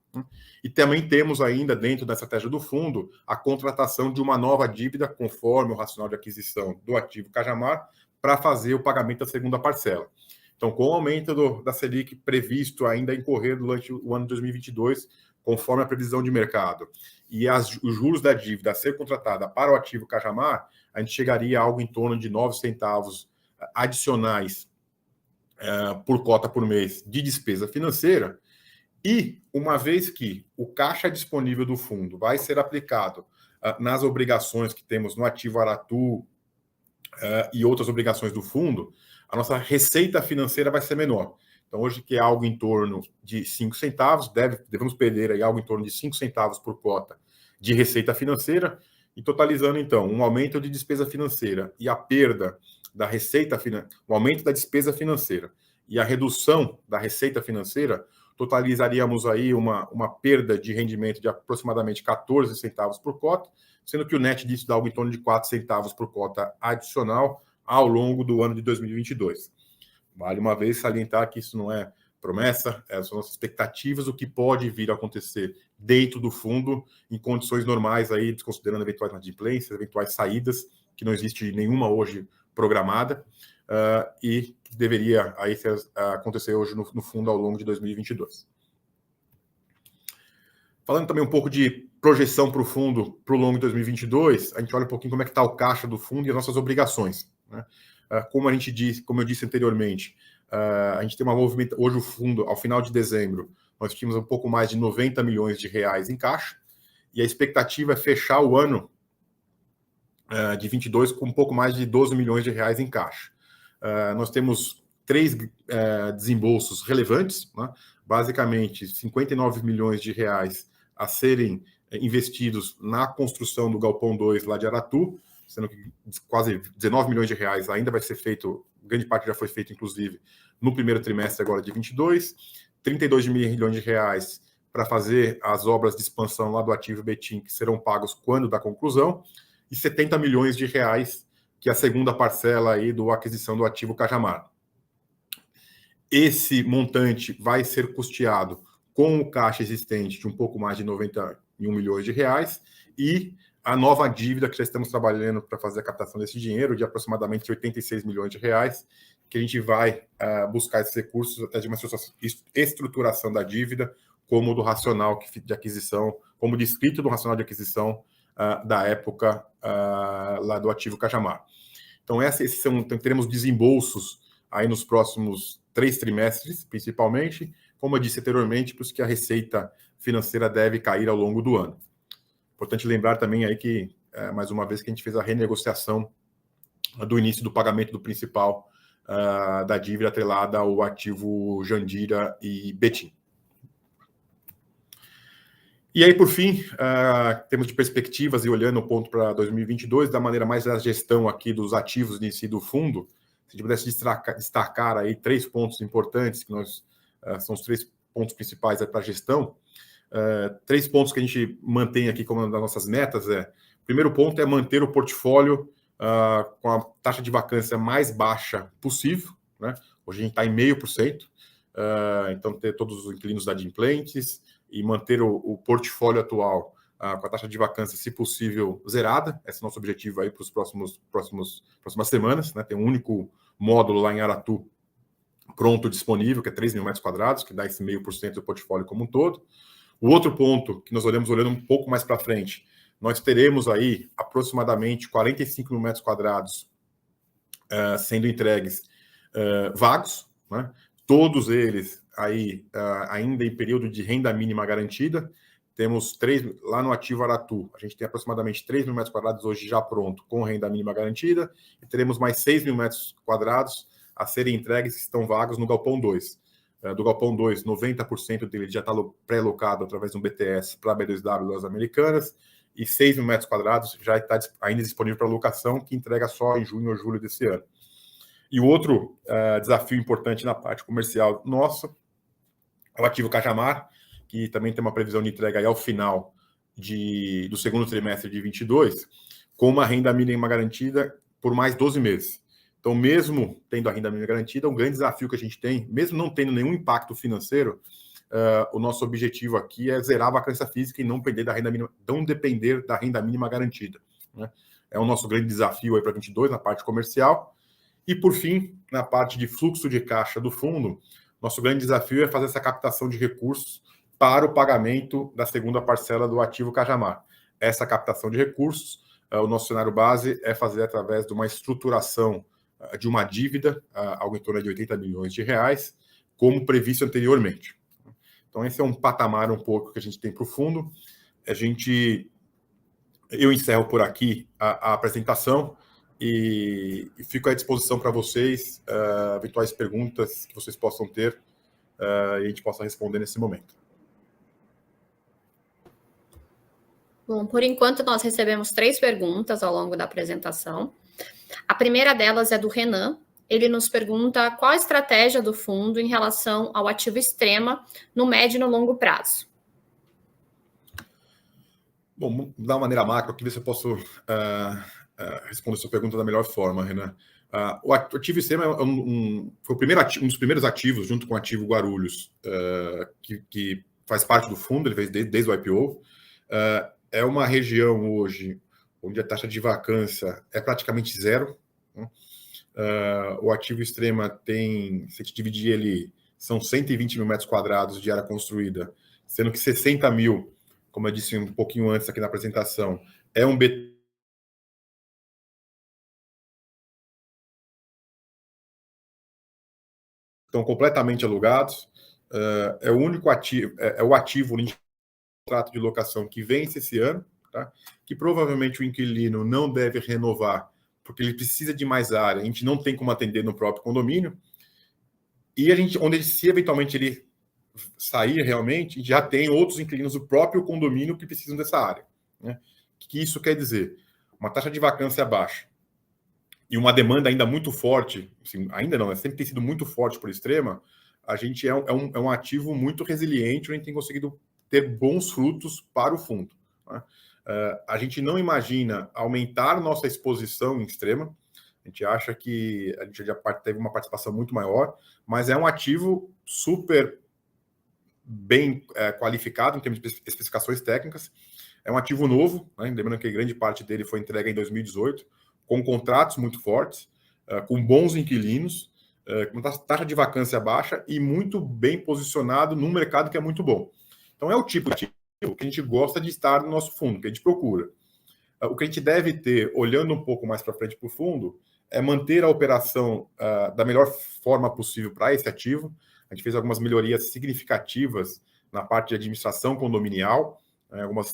E também temos ainda, dentro da estratégia do fundo, a contratação de uma nova dívida, conforme o racional de aquisição do ativo Cajamar, para fazer o pagamento da segunda parcela. Então, com o aumento da Selic previsto ainda em correr durante o ano de 2022, conforme a previsão de mercado, e os juros da dívida a ser contratada para o ativo Cajamar, a gente chegaria a algo em torno de 9 centavos adicionais por cota por mês de despesa financeira. E, uma vez que o caixa disponível do fundo vai ser aplicado nas obrigações que temos no ativo Aratu e outras obrigações do fundo, a nossa receita financeira vai ser menor. Então, hoje, que é algo em torno de 5 centavos, devemos perder aí algo em torno de 5 centavos por cota de receita financeira, e totalizando, então, um aumento de despesa financeira e a perda da receita financeira, o aumento da despesa financeira e a redução da receita financeira, totalizaríamos aí uma perda de rendimento de aproximadamente 14 centavos por cota, sendo que o net disso dá algo em torno de 4 centavos por cota adicional ao longo do ano de 2022. Vale uma vez salientar que isso não é promessa, são nossas expectativas, o que pode vir a acontecer dentro do fundo, em condições normais, aí, desconsiderando eventuais inadimplências, eventuais saídas, que não existe nenhuma hoje programada, e que deveria aí acontecer hoje no fundo ao longo de 2022. Falando também um pouco de projeção para o fundo para o longo de 2022, a gente olha um pouquinho como é que está o caixa do fundo e as nossas obrigações, né? Como eu disse anteriormente, a gente tem uma movimentação. Hoje o fundo, ao final de dezembro, nós tínhamos um pouco mais de 90 milhões de reais em caixa, e a expectativa é fechar o ano de 22 com um pouco mais de 12 milhões de reais em caixa. Nós temos 3 desembolsos relevantes, né? Basicamente 59 milhões de reais a serem investidos na construção do Galpão 2 lá de Aratu, sendo que quase 19 milhões de reais ainda vai ser feito, grande parte já foi feito, inclusive, no primeiro trimestre agora de 22, 32 milhões de reais para fazer as obras de expansão lá do ativo Betim, que serão pagos quando da conclusão, e 70 milhões de reais, que é a segunda parcela aí da aquisição do ativo Cajamar. Esse montante vai ser custeado com o caixa existente de um pouco mais de 91 milhões de reais e a nova dívida que já estamos trabalhando para fazer a captação desse dinheiro, de aproximadamente 86 milhões de reais, que a gente vai buscar esses recursos até de uma estruturação da dívida, como do racional de aquisição, como descrito do racional de aquisição da época lá do ativo Cajamar. Então, teremos desembolsos aí nos próximos 3 trimestres, principalmente, como eu disse anteriormente, por isso que a receita financeira deve cair ao longo do ano. Importante lembrar também aí que, mais uma vez, que a gente fez a renegociação do início do pagamento do principal da dívida atrelada ao ativo Jandira e Betim. E aí, por fim, temos de perspectivas e olhando o ponto para 2022, da maneira mais da gestão aqui dos ativos em si do fundo, se a gente pudesse destacar aí 3 pontos importantes, que são os 3 pontos principais para a gestão. 3 pontos que a gente mantém aqui como uma das nossas metas o primeiro ponto é manter o portfólio com a taxa de vacância mais baixa possível, né? Hoje a gente está em 0,5%, então ter todos os inquilinos adimplentes e manter o portfólio atual com a taxa de vacância, se possível, zerada. Esse é o nosso objetivo aí para os próximas semanas, né? Tem um único módulo lá em Aratu pronto, disponível, que é 3 mil metros quadrados, que dá esse 0,5% do portfólio como um todo. O outro ponto que nós olhando um pouco mais para frente, nós teremos aí aproximadamente 45 mil metros quadrados sendo entregues vagos, né? Todos eles aí ainda em período de renda mínima garantida. Temos 3 lá no ativo Aratu, a gente tem aproximadamente 3 mil metros quadrados hoje já pronto com renda mínima garantida, e teremos mais 6 mil metros quadrados a serem entregues que estão vagos no Galpão 2. Do Galpão 2, 90% dele já está pré-locado através de um BTS para a B2W Lojas Americanas, e 6 mil metros quadrados já está ainda disponível para locação, que entrega só em junho ou julho desse ano. E o outro desafio importante na parte comercial nossa é o ativo Cajamar, que também tem uma previsão de entrega aí ao final do segundo trimestre de 22, com uma renda mínima garantida por mais 12 meses. Então, mesmo tendo a renda mínima garantida, um grande desafio que a gente tem, mesmo não tendo nenhum impacto financeiro, o nosso objetivo aqui é zerar a vacância física e não depender da renda mínima garantida, né? É o nosso grande desafio aí para 22 na parte comercial. E, por fim, na parte de fluxo de caixa do fundo, nosso grande desafio é fazer essa captação de recursos para o pagamento da segunda parcela do ativo Cajamar. Essa captação de recursos, o nosso cenário base é fazer através de uma estruturação de uma dívida, algo em torno de 80 milhões de reais, como previsto anteriormente. Então, esse é um patamar um pouco que a gente tem para o fundo. Eu encerro por aqui a apresentação e fico à disposição para vocês, eventuais perguntas que vocês possam ter e a gente possa responder nesse momento. Bom, por enquanto nós recebemos 3 perguntas ao longo da apresentação. A primeira delas é do Renan. Ele nos pergunta qual a estratégia do fundo em relação ao ativo Extrema no médio e no longo prazo. Bom, da maneira macro, aqui ver se eu posso responder a sua pergunta da melhor forma, Renan. O ativo Extrema foi um dos primeiros ativos, junto com o ativo Guarulhos, que faz parte do fundo, ele fez desde o IPO. É uma região hoje onde a taxa de vacância é praticamente zero, né? O ativo Extrema tem, se a gente dividir ele, são 120 mil metros quadrados de área construída, sendo que 60 mil, como eu disse um pouquinho antes aqui na apresentação, é um BT. Estão completamente alugados. É o único ativo, o ativo de contrato de locação que vence esse ano, tá? Que provavelmente o inquilino não deve renovar, porque ele precisa de mais área, a gente não tem como atender no próprio condomínio, e se eventualmente ele sair realmente, já tem outros inquilinos do próprio condomínio que precisam dessa área, né? O que isso quer dizer? Uma taxa de vacância baixa e uma demanda ainda muito forte, assim, ainda não, sempre tem sido muito forte por Extrema, a gente é um ativo muito resiliente, a gente tem conseguido ter bons frutos para o fundo, né? A gente não imagina aumentar nossa exposição em Extrema, a gente acha que a gente já teve uma participação muito maior, mas é um ativo super bem qualificado em termos de especificações técnicas. É um ativo novo, né? Lembrando que grande parte dele foi entregue em 2018, com contratos muito fortes, com bons inquilinos, com uma taxa de vacância baixa e muito bem posicionado num mercado que é muito bom. Então, é o tipo de ativo que a gente gosta de estar no nosso fundo, que a gente procura. O que a gente deve ter, olhando um pouco mais para frente para o fundo, é manter a operação da melhor forma possível para esse ativo. A gente fez algumas melhorias significativas na parte de administração condominial,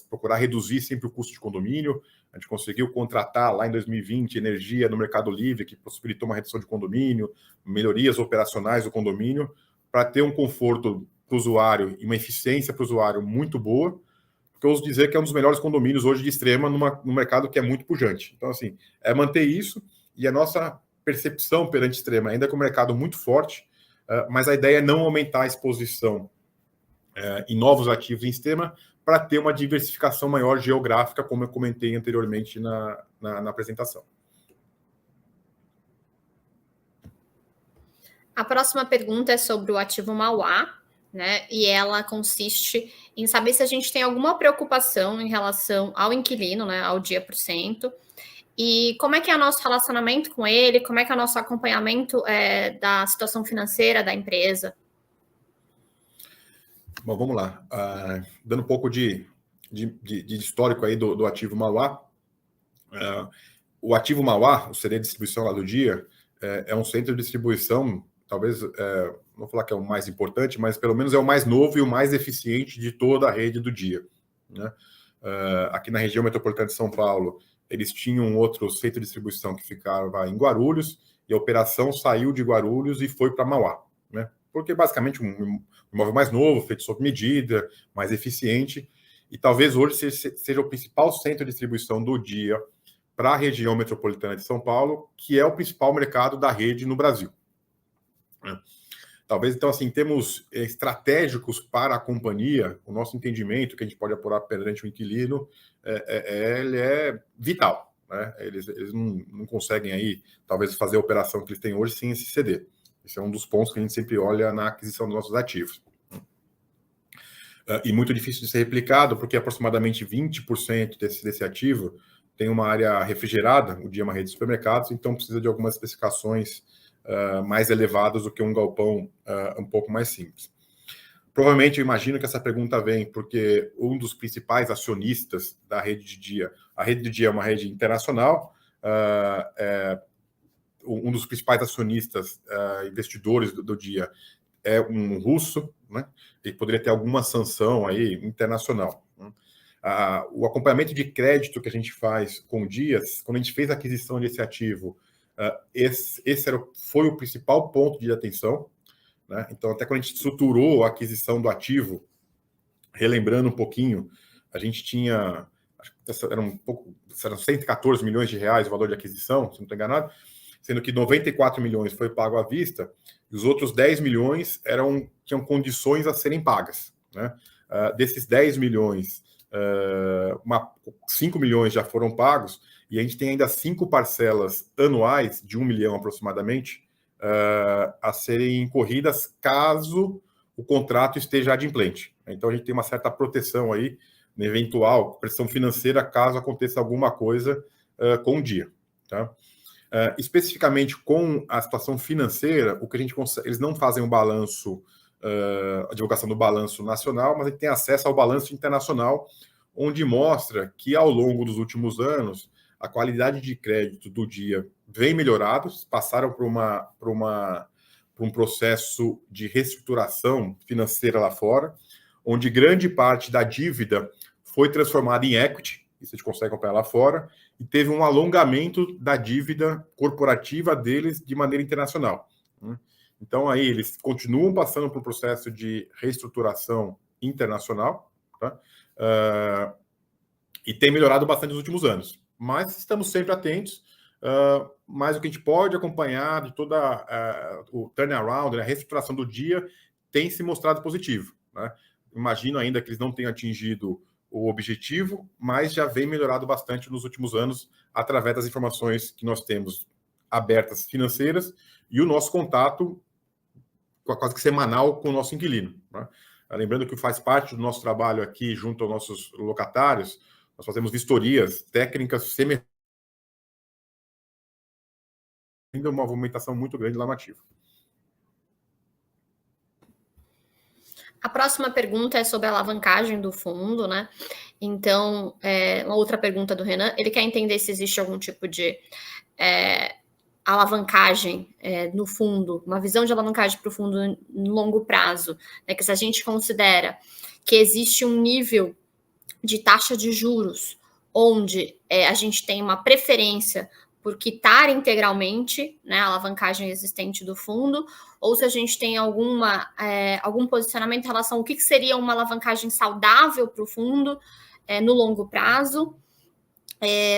procurar reduzir sempre o custo de condomínio. A gente conseguiu contratar lá em 2020 energia no Mercado Livre, que possibilitou uma redução de condomínio, melhorias operacionais do condomínio, para ter um conforto para o usuário e uma eficiência para o usuário muito boa. Porque que eu ouso dizer que é um dos melhores condomínios hoje de extrema no mercado que é muito pujante. Então, assim, é manter isso, e a nossa percepção perante extrema ainda é que o mercado é muito forte, mas a ideia é não aumentar a exposição em novos ativos em extrema para ter uma diversificação maior geográfica, como eu comentei anteriormente na apresentação. A próxima pergunta é sobre o ativo Mauá, né? E ela consiste em saber se a gente tem alguma preocupação em relação ao inquilino, né? Ao dia por cento. E como é que é o nosso relacionamento com ele, como é que é o nosso acompanhamento da situação financeira da empresa. Bom, vamos lá. Dando um pouco de histórico aí do ativo Mauá. O ativo Mauá, o CD de distribuição lá do dia, é um centro de distribuição, talvez, não vou falar que é o mais importante, mas pelo menos é o mais novo e o mais eficiente de toda a rede do dia, né? Aqui na região metropolitana de São Paulo, eles tinham um outro centro de distribuição que ficava em Guarulhos, e a operação saiu de Guarulhos e foi para Mauá, né? Porque basicamente um imóvel mais novo, feito sob medida, mais eficiente, e talvez hoje seja o principal centro de distribuição do dia para a região metropolitana de São Paulo, que é o principal mercado da rede no Brasil. Talvez, então, assim, em termos estratégicos para a companhia, o nosso entendimento, que a gente pode apurar perante o inquilino, ele é vital, né? Eles não conseguem aí, talvez, fazer a operação que eles têm hoje sem esse CD. Esse é um dos pontos que a gente sempre olha na aquisição dos nossos ativos. E muito difícil de ser replicado, porque aproximadamente 20% desse ativo tem uma área refrigerada, o dia é uma rede de supermercados, então precisa de algumas especificações mais elevadas do que um galpão um pouco mais simples. Provavelmente, eu imagino que essa pergunta vem porque um dos principais acionistas da rede de dia, a rede de dia é uma rede internacional, um dos principais acionistas, investidores do dia, é um russo, né? E poderia ter alguma sanção aí internacional. O acompanhamento de crédito que a gente faz com o Dias, quando a gente fez a aquisição desse ativo, esse foi o principal ponto de atenção, né? Então, até quando a gente estruturou a aquisição do ativo, relembrando um pouquinho, a gente tinha, eram 114 milhões de reais o valor de aquisição, se não estou enganado, sendo que 94 milhões foi pago à vista, e os outros 10 milhões tinham condições a serem pagas, né? Desses 10 milhões, 5 milhões já foram pagos, e a gente tem ainda 5 parcelas anuais, de 1 milhão aproximadamente, a serem corridas caso o contrato esteja adimplente. Então, a gente tem uma certa proteção aí, na eventual pressão financeira, caso aconteça alguma coisa com o dia, tá? Especificamente com a situação financeira, o que a gente consegue, eles não fazem um balanço, a divulgação do balanço nacional, mas a gente tem acesso ao balanço internacional, onde mostra que ao longo dos últimos anos a qualidade de crédito do dia vem melhorado, passaram por um processo de reestruturação financeira lá fora, onde grande parte da dívida foi transformada em equity, isso a gente consegue acompanhar lá fora, e teve um alongamento da dívida corporativa deles de maneira internacional. Então, aí eles continuam passando por um processo de reestruturação internacional, tá? E tem melhorado bastante nos últimos anos. Mas estamos sempre atentos, mas o que a gente pode acompanhar de toda o turnaround, né, a reestruturação do dia, tem se mostrado positivo, né? Imagino ainda que eles não tenham atingido o objetivo, mas já vem melhorado bastante nos últimos anos através das informações que nós temos abertas financeiras e o nosso contato quase que semanal com o nosso inquilino, né? Lembrando que faz parte do nosso trabalho aqui junto aos nossos locatários, nós fazemos vistorias técnicas ainda uma movimentação muito grande lá no ativo. A próxima pergunta é sobre a alavancagem do fundo, né? Então, uma outra pergunta do Renan, ele quer entender se existe algum tipo de alavancagem no fundo, uma visão de alavancagem para o fundo no longo prazo, né? Que se a gente considera que existe um nível de taxa de juros onde a gente tem uma preferência por quitar integralmente, né, a alavancagem existente do fundo, ou se a gente tem algum posicionamento em relação ao que seria uma alavancagem saudável para o fundo, no longo prazo?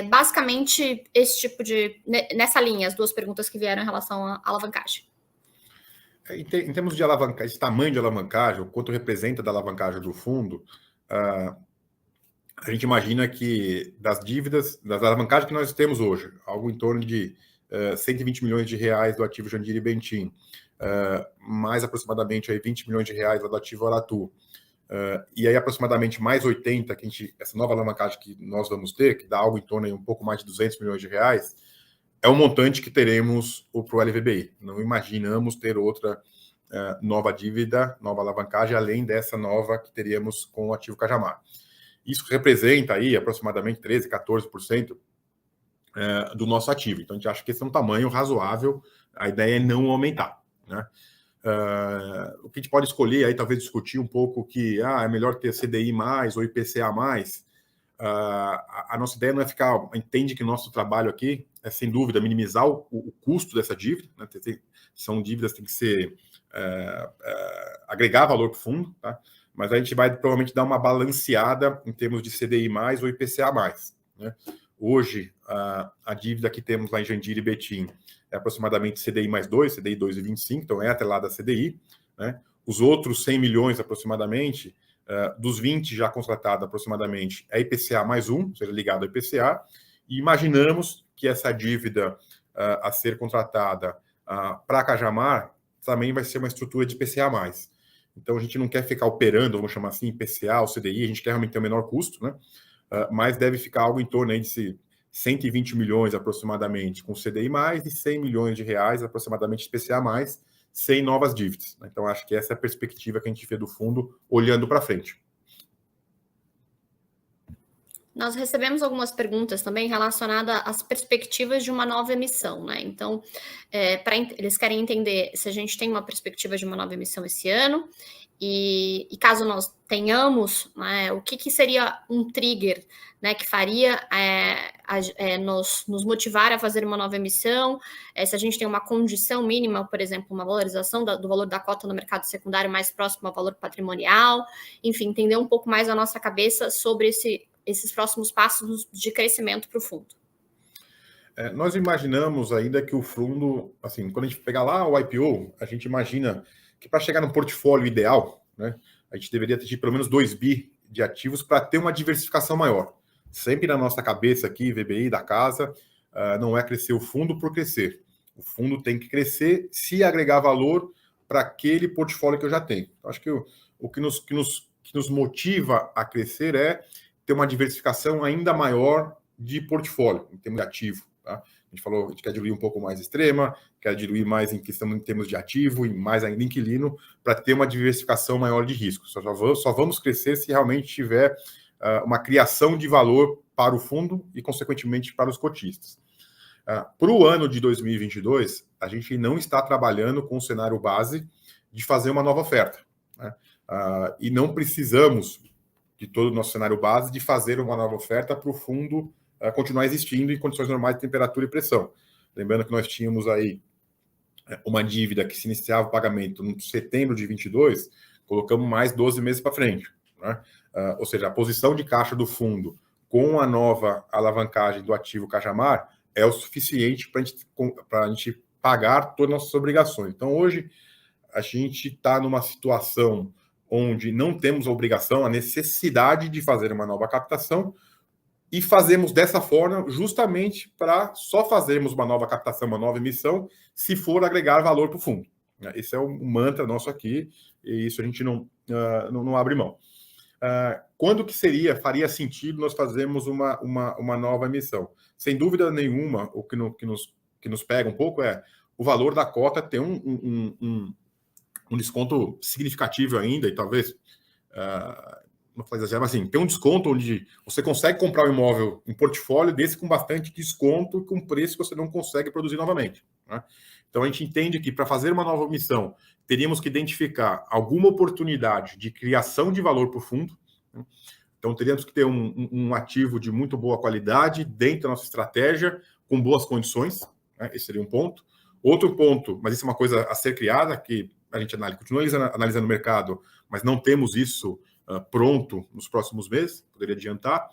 Basicamente, esse tipo nessa linha, as duas perguntas que vieram em relação à alavancagem. Em termos de alavancagem, esse tamanho de alavancagem, o quanto representa da alavancagem do fundo, a gente imagina que das dívidas, das alavancagens que nós temos hoje, algo em torno de 120 milhões de reais do ativo Jandira e Bentin, mais aproximadamente aí 20 milhões de reais do ativo Aratu, e aí aproximadamente mais 80, essa nova alavancagem que nós vamos ter, que dá algo em torno de um pouco mais de 200 milhões de reais, é o montante que teremos para o LVBI. Não imaginamos ter outra nova dívida, nova alavancagem, além dessa nova que teríamos com o ativo Cajamar. Isso representa aí aproximadamente 13%, 14% do nosso ativo. Então, a gente acha que esse é um tamanho razoável, a ideia é não aumentar, né? O que a gente pode escolher aí, talvez discutir um pouco que é melhor ter CDI mais ou IPCA mais. A nossa ideia não é entende que o nosso trabalho aqui é, sem dúvida, minimizar o custo dessa dívida, né? São dívidas que tem que ser agregar valor para o fundo, tá? Mas a gente vai provavelmente dar uma balanceada em termos de CDI mais ou IPCA mais, né? Hoje, a dívida que temos lá em Jandira e Betim é aproximadamente CDI mais 2, CDI 2,25, então é atrelada a CDI, né? Os outros 100 milhões aproximadamente, dos 20 já contratados aproximadamente, é IPCA mais 1, ou seja, ligado ao IPCA, e imaginamos que essa dívida a ser contratada para Cajamar também vai ser uma estrutura de IPCA mais. Então, a gente não quer ficar operando, vamos chamar assim, IPCA ou CDI, a gente quer realmente ter o menor custo, né? Mas deve ficar algo em torno aí de 120 milhões aproximadamente com CDI mais e 100 milhões de reais aproximadamente IPCA mais, sem novas dívidas, né? Então, acho que essa é a perspectiva que a gente vê do fundo olhando para frente. Nós recebemos algumas perguntas também relacionadas às perspectivas de uma nova emissão, né? Então, eles querem entender se a gente tem uma perspectiva de uma nova emissão esse ano e caso nós tenhamos, né, o que seria um trigger, né, que faria nos motivar a fazer uma nova emissão, se a gente tem uma condição mínima, por exemplo, uma valorização do valor da cota no mercado secundário mais próximo ao valor patrimonial, enfim, entender um pouco mais a nossa cabeça sobre esses próximos passos de crescimento para o fundo. Nós imaginamos ainda que o fundo, assim, quando a gente pegar lá o IPO, a gente imagina que para chegar no portfólio ideal, né, a gente deveria ter pelo menos 2 bi de ativos para ter uma diversificação maior. Sempre na nossa cabeça aqui, VBI da casa, não é crescer o fundo por crescer. O fundo tem que crescer se agregar valor para aquele portfólio que eu já tenho. Então, acho que o que nos motiva a crescer é ter uma diversificação ainda maior de portfólio, em termos de ativo. Tá? A gente falou, a gente quer diluir um pouco mais extrema, quer diluir mais em questão em termos de ativo e mais ainda inquilino, para ter uma diversificação maior de risco. Só vamos crescer se realmente tiver uma criação de valor para o fundo e, consequentemente, para os cotistas. Para o ano de 2022, a gente não está trabalhando com o cenário base de fazer uma nova oferta, né? E não precisamos de todo o nosso cenário base de fazer uma nova oferta para o fundo continuar existindo em condições normais de temperatura e pressão. Lembrando que nós tínhamos aí uma dívida que se iniciava o pagamento em setembro de 22, colocamos mais 12 meses para frente, né? Ou seja, a posição de caixa do fundo com a nova alavancagem do ativo Cajamar é o suficiente para a gente pagar todas as nossas obrigações. Então, hoje, a gente está numa situação onde não temos a obrigação, a necessidade de fazer uma nova captação e fazemos dessa forma justamente para só fazermos uma nova captação, uma nova emissão, se for agregar valor para o fundo. Esse é um mantra nosso aqui e isso a gente não abre mão. Quando que faria sentido nós fazermos uma nova emissão? Sem dúvida nenhuma, o que nos pega um pouco é o valor da cota ter um desconto significativo ainda, e talvez, não vou exagerar, mas assim, tem um desconto onde você consegue comprar um imóvel em portfólio desse com bastante desconto, com preço que você não consegue produzir novamente, né? Então, a gente entende que para fazer uma nova emissão, teríamos que identificar alguma oportunidade de criação de valor para o fundo, né? Então, teríamos que ter um ativo de muito boa qualidade dentro da nossa estratégia, com boas condições, né? Esse seria um ponto. Outro ponto, mas isso é uma coisa a ser criada, que a gente continua analisando o mercado, mas não temos isso pronto nos próximos meses, poderia adiantar.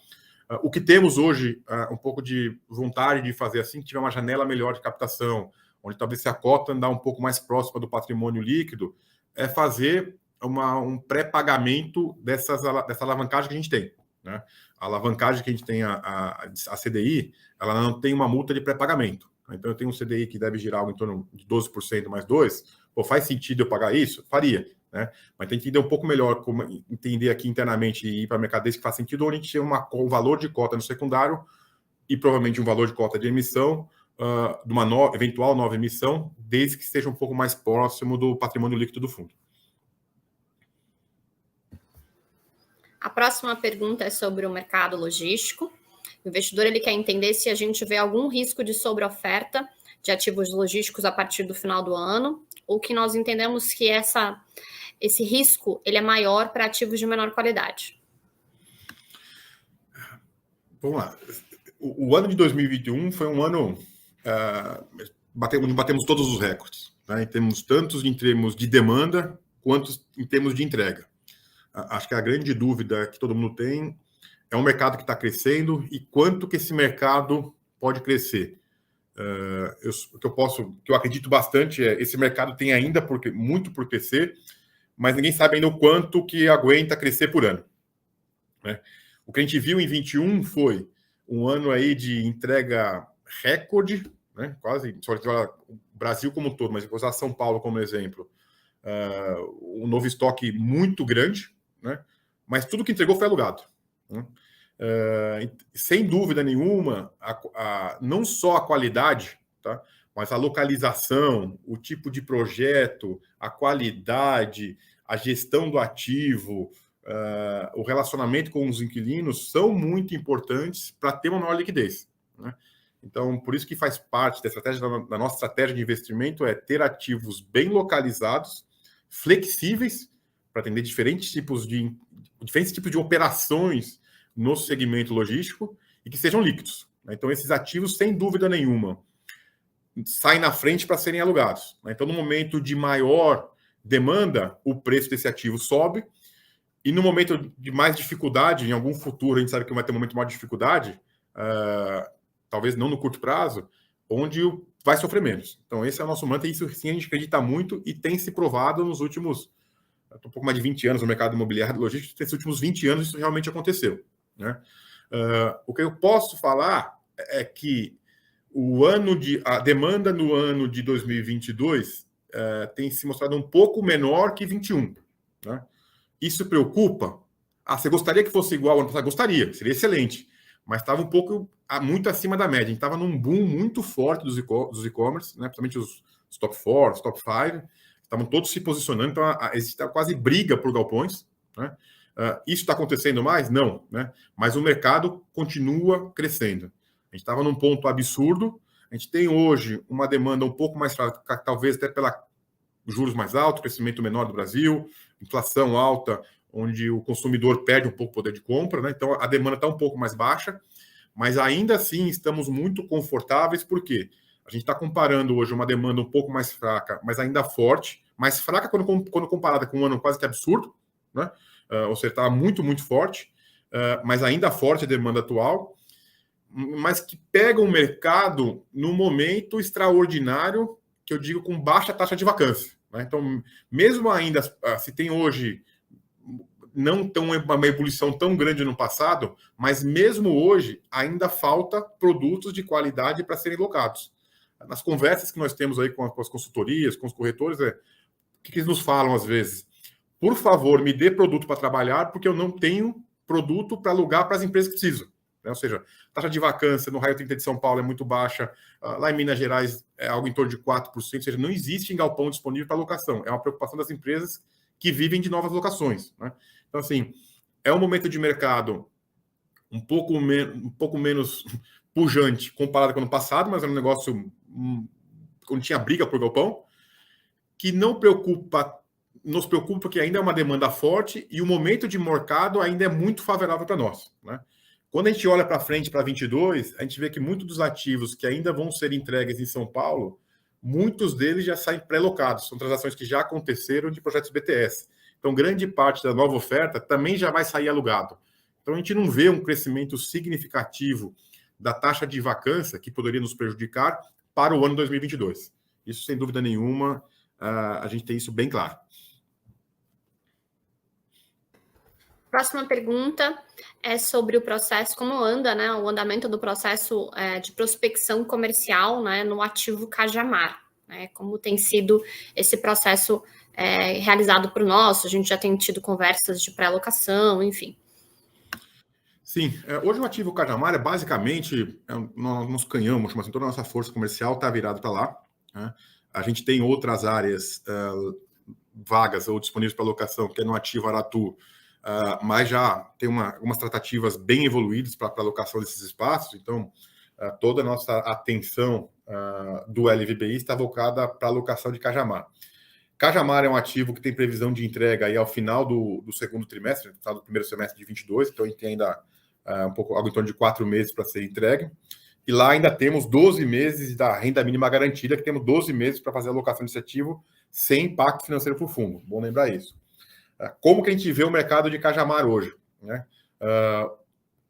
O que temos hoje, um pouco de vontade de fazer assim, que tiver uma janela melhor de captação, onde talvez se a cota andar um pouco mais próxima do patrimônio líquido, é fazer um pré-pagamento dessa alavancagem que a gente tem. Né? A alavancagem que a gente tem, a CDI, ela não tem uma multa de pré-pagamento. Então, eu tenho um CDI que deve girar algo em torno de 12% mais 2%. Faz sentido eu pagar isso? Faria. Né? Mas tem que entender um pouco melhor, como entender aqui internamente e ir para a mercadez que faz sentido, onde a gente tem um valor de cota no secundário e provavelmente um valor de cota de emissão de uma eventual nova emissão, desde que esteja um pouco mais próximo do patrimônio líquido do fundo. A próxima pergunta é sobre o mercado logístico. O investidor ele quer entender se a gente vê algum risco de sobreoferta de ativos logísticos a partir do final do ano, ou que nós entendemos que esse risco ele é maior para ativos de menor qualidade. Vamos lá. O ano de 2021 foi um ano onde batemos todos os recordes. Né? Temos tantos em termos de demanda quanto em termos de entrega. Acho que a grande dúvida que todo mundo tem é um mercado que está crescendo e quanto que esse mercado pode crescer. O que eu acredito bastante é esse mercado tem ainda muito por crescer, mas ninguém sabe ainda o quanto que aguenta crescer por ano. Né? O que a gente viu em 2021 foi um ano aí de entrega recorde, né? Quase, só o Brasil como um todo, mas vou usar São Paulo como exemplo, um novo estoque muito grande, né? Mas tudo que entregou foi alugado. Né? Sem dúvida nenhuma, não só a qualidade, tá? Mas a localização, o tipo de projeto, a qualidade, a gestão do ativo, o relacionamento com os inquilinos são muito importantes para ter uma maior liquidez. Né? Então, por isso que faz parte da nossa estratégia de investimento é ter ativos bem localizados, flexíveis, para atender diferentes tipos de operações no segmento logístico e que sejam líquidos. Então, esses ativos, sem dúvida nenhuma, saem na frente para serem alugados. Então, no momento de maior demanda, o preço desse ativo sobe, e no momento de mais dificuldade, em algum futuro, a gente sabe que vai ter um momento de maior dificuldade, talvez não no curto prazo, onde vai sofrer menos. Então, esse é o nosso mantra, e isso sim a gente acredita muito e tem se provado nos últimos um pouco mais de 20 anos no mercado imobiliário e logístico, nesses últimos 20 anos isso realmente aconteceu. Né? O que eu posso falar é que a demanda no ano de 2022 tem se mostrado um pouco menor que 21. Né? Isso preocupa? Você gostaria que fosse igual ao ano passado? Gostaria, seria excelente. Mas estava muito acima da média. A gente estava num boom muito forte dos e-commerce, né? Principalmente os top 4, os top 5. Estavam todos se posicionando, então existe quase briga por galpões. Né? Isso está acontecendo mais? Não. Né? Mas o mercado continua crescendo. A gente estava num ponto absurdo. A gente tem hoje uma demanda um pouco mais fraca, talvez até pelos juros mais altos, crescimento menor do Brasil, inflação alta, onde o consumidor perde um pouco o poder de compra. Né? Então a demanda está um pouco mais baixa, mas ainda assim estamos muito confortáveis, porque a gente está comparando hoje uma demanda um pouco mais fraca, mas ainda forte. Mais fraca quando comparada com um ano quase que absurdo, né? Ou seja, está muito, muito forte, mas ainda forte a demanda atual, mas que pega o mercado num momento extraordinário, que eu digo com baixa taxa de vacância. Né? Então, mesmo ainda, se tem hoje não uma ebulição tão grande no passado, mas mesmo hoje ainda falta produtos de qualidade para serem locados. Nas conversas que nós temos aí com as consultorias, com os corretores, o que eles nos falam às vezes? Por favor, me dê produto para trabalhar, porque eu não tenho produto para alugar para as empresas que precisam. Né? Ou seja, taxa de vacância no raio 30 de São Paulo é muito baixa, lá em Minas Gerais é algo em torno de 4%, ou seja, não existe galpão disponível para locação. É uma preocupação das empresas que vivem de novas locações. Né? Então, assim, é um momento de mercado um pouco menos pujante comparado com o ano passado, mas é um negócio quando tinha briga por galpão, que nos preocupa porque ainda é uma demanda forte e o momento de mercado ainda é muito favorável para nós. Né? Quando a gente olha para frente, para 22, a gente vê que muitos dos ativos que ainda vão ser entregues em São Paulo, muitos deles já saem pré-locados, são transações que já aconteceram de projetos BTS. Então, grande parte da nova oferta também já vai sair alugado. Então, a gente não vê um crescimento significativo da taxa de vacância que poderia nos prejudicar para o ano 2022. Isso, sem dúvida nenhuma, a gente tem isso bem claro. Próxima pergunta é sobre o processo, como anda, né, o andamento do processo de prospecção comercial, né, no ativo Cajamar, né, como tem sido esse processo realizado por nós, a gente já tem tido conversas de pré-alocação, enfim. Sim, hoje o ativo Cajamar é basicamente nosso canhão, mas assim, toda a nossa força comercial está virada para lá, né? A gente tem outras áreas vagas ou disponíveis para locação, que é no ativo Aratu, mas já tem algumas tratativas bem evoluídas para a locação desses espaços, então toda a nossa atenção do LVBI está voltada para a locação de Cajamar. Cajamar é um ativo que tem previsão de entrega aí ao final do segundo trimestre, no final do primeiro semestre de 22, então a gente tem ainda algo em torno de 4 meses para ser entregue. E lá ainda temos 12 meses da renda mínima garantida, que temos 12 meses para fazer a alocação desse ativo sem impacto financeiro para o fundo. Bom lembrar isso. Como que a gente vê o mercado de Cajamar hoje, né?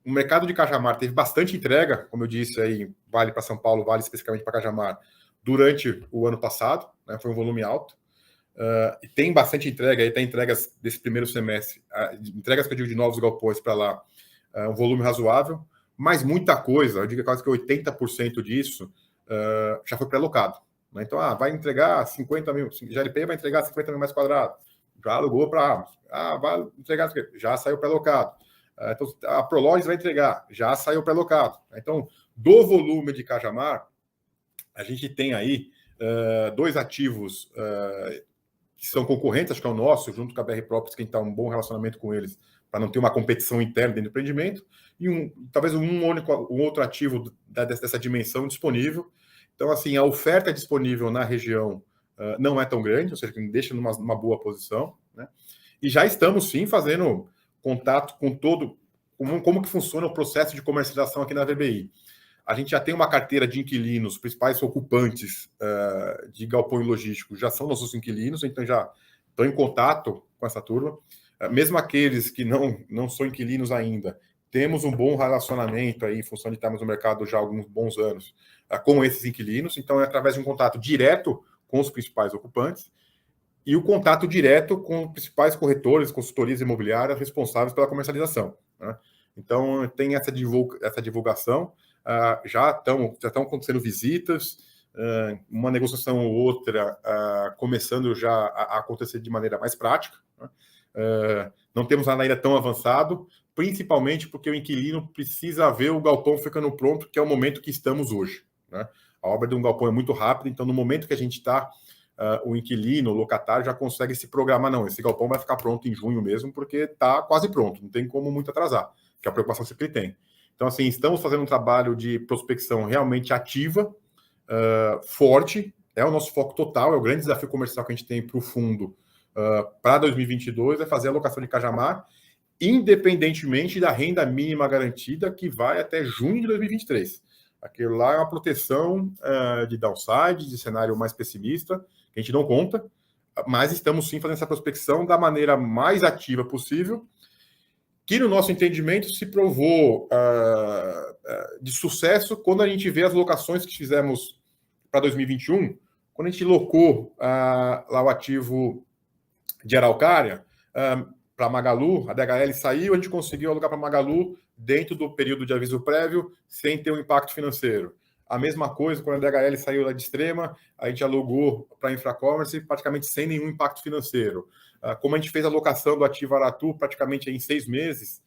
O mercado de Cajamar teve bastante entrega, como eu disse aí, vale para São Paulo, vale especificamente para Cajamar, durante o ano passado, né? Foi um volume alto. E tem bastante entrega, aí tem entregas desse primeiro semestre, entregas que eu digo de novos galpões para lá, um volume razoável, mas muita coisa, eu digo quase que 80% disso já foi pré-alocado, né? Então, vai entregar 50 mil, GLP vai entregar 50 mil metros quadrados, já alugou para vai entregar, já saiu pré-alocado. Então, a Prologis vai entregar, já saiu pré-alocado. Então, do volume de Cajamar, a gente tem aí 2 ativos que são concorrentes, acho que é o nosso, junto com a BR Properties, que a gente está um bom relacionamento com eles, para não ter uma competição interna dentro do empreendimento, e talvez um outro ativo dessa dimensão disponível. Então, assim, a oferta disponível na região não é tão grande, ou seja, que deixa numa boa posição, né? E já estamos, sim, fazendo contato com como que funciona o processo de comercialização aqui na VBI. A gente já tem uma carteira de inquilinos, principais ocupantes de galpão e logístico, já são nossos inquilinos, então já estão em contato com essa turma. Mesmo aqueles que não são inquilinos ainda, temos um bom relacionamento aí, em função de estarmos no mercado já há alguns bons anos, com esses inquilinos. Então, é através de um contato direto com os principais ocupantes e o contato direto com os principais corretores, consultorias imobiliárias responsáveis pela comercialização, né? Então, tem essa divulgação. Já estão acontecendo visitas, uma negociação ou outra começando já a acontecer de maneira mais prática, né? Não temos nada ainda tão avançado, principalmente porque o inquilino precisa ver o galpão ficando pronto, que é o momento que estamos hoje, né? A obra de um galpão é muito rápida, então no momento que a gente está, o inquilino, o locatário já consegue se programar, não, esse galpão vai ficar pronto em junho mesmo, porque está quase pronto, não tem como muito atrasar, que é a preocupação sempre tem. Então, assim, estamos fazendo um trabalho de prospecção realmente ativa, forte, é o nosso foco total, é o grande desafio comercial que a gente tem para o fundo para 2022, é fazer a alocação de Cajamar, independentemente da renda mínima garantida, que vai até junho de 2023. Aquilo lá é uma proteção de downside, de cenário mais pessimista, que a gente não conta, mas estamos sim fazendo essa prospecção da maneira mais ativa possível, que no nosso entendimento se provou de sucesso quando a gente vê as locações que fizemos para 2021, quando a gente locou lá o ativo de Araucária para Magalu, a DHL saiu, a gente conseguiu alugar para Magalu dentro do período de aviso prévio, sem ter um impacto financeiro. A mesma coisa, quando a DHL saiu lá de Extrema, a gente alugou para a Infracommerce praticamente sem nenhum impacto financeiro. Como a gente fez a locação do ativo Aratu praticamente em 6 meses,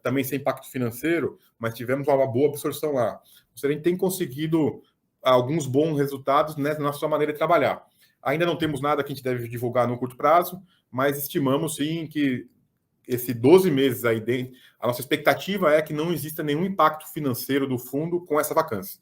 também sem impacto financeiro, mas tivemos uma boa absorção lá. Ou seja, a gente tem conseguido alguns bons resultados na nossa maneira de trabalhar. Ainda não temos nada que a gente deve divulgar no curto prazo, mas estimamos sim que esse 12 meses aí dentro, a nossa expectativa é que não exista nenhum impacto financeiro do fundo com essa vacância.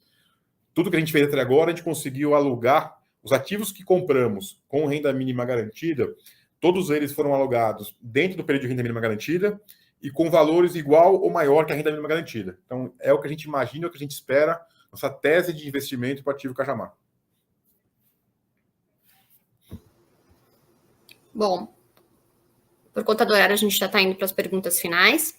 Tudo que a gente fez até agora, a gente conseguiu alugar os ativos que compramos com renda mínima garantida, todos eles foram alugados dentro do período de renda mínima garantida e com valores igual ou maior que a renda mínima garantida. Então, é o que a gente imagina, é o que a gente espera, nossa tese de investimento para o ativo Cajamar. Bom, Por conta do horário, a gente já está indo para as perguntas finais.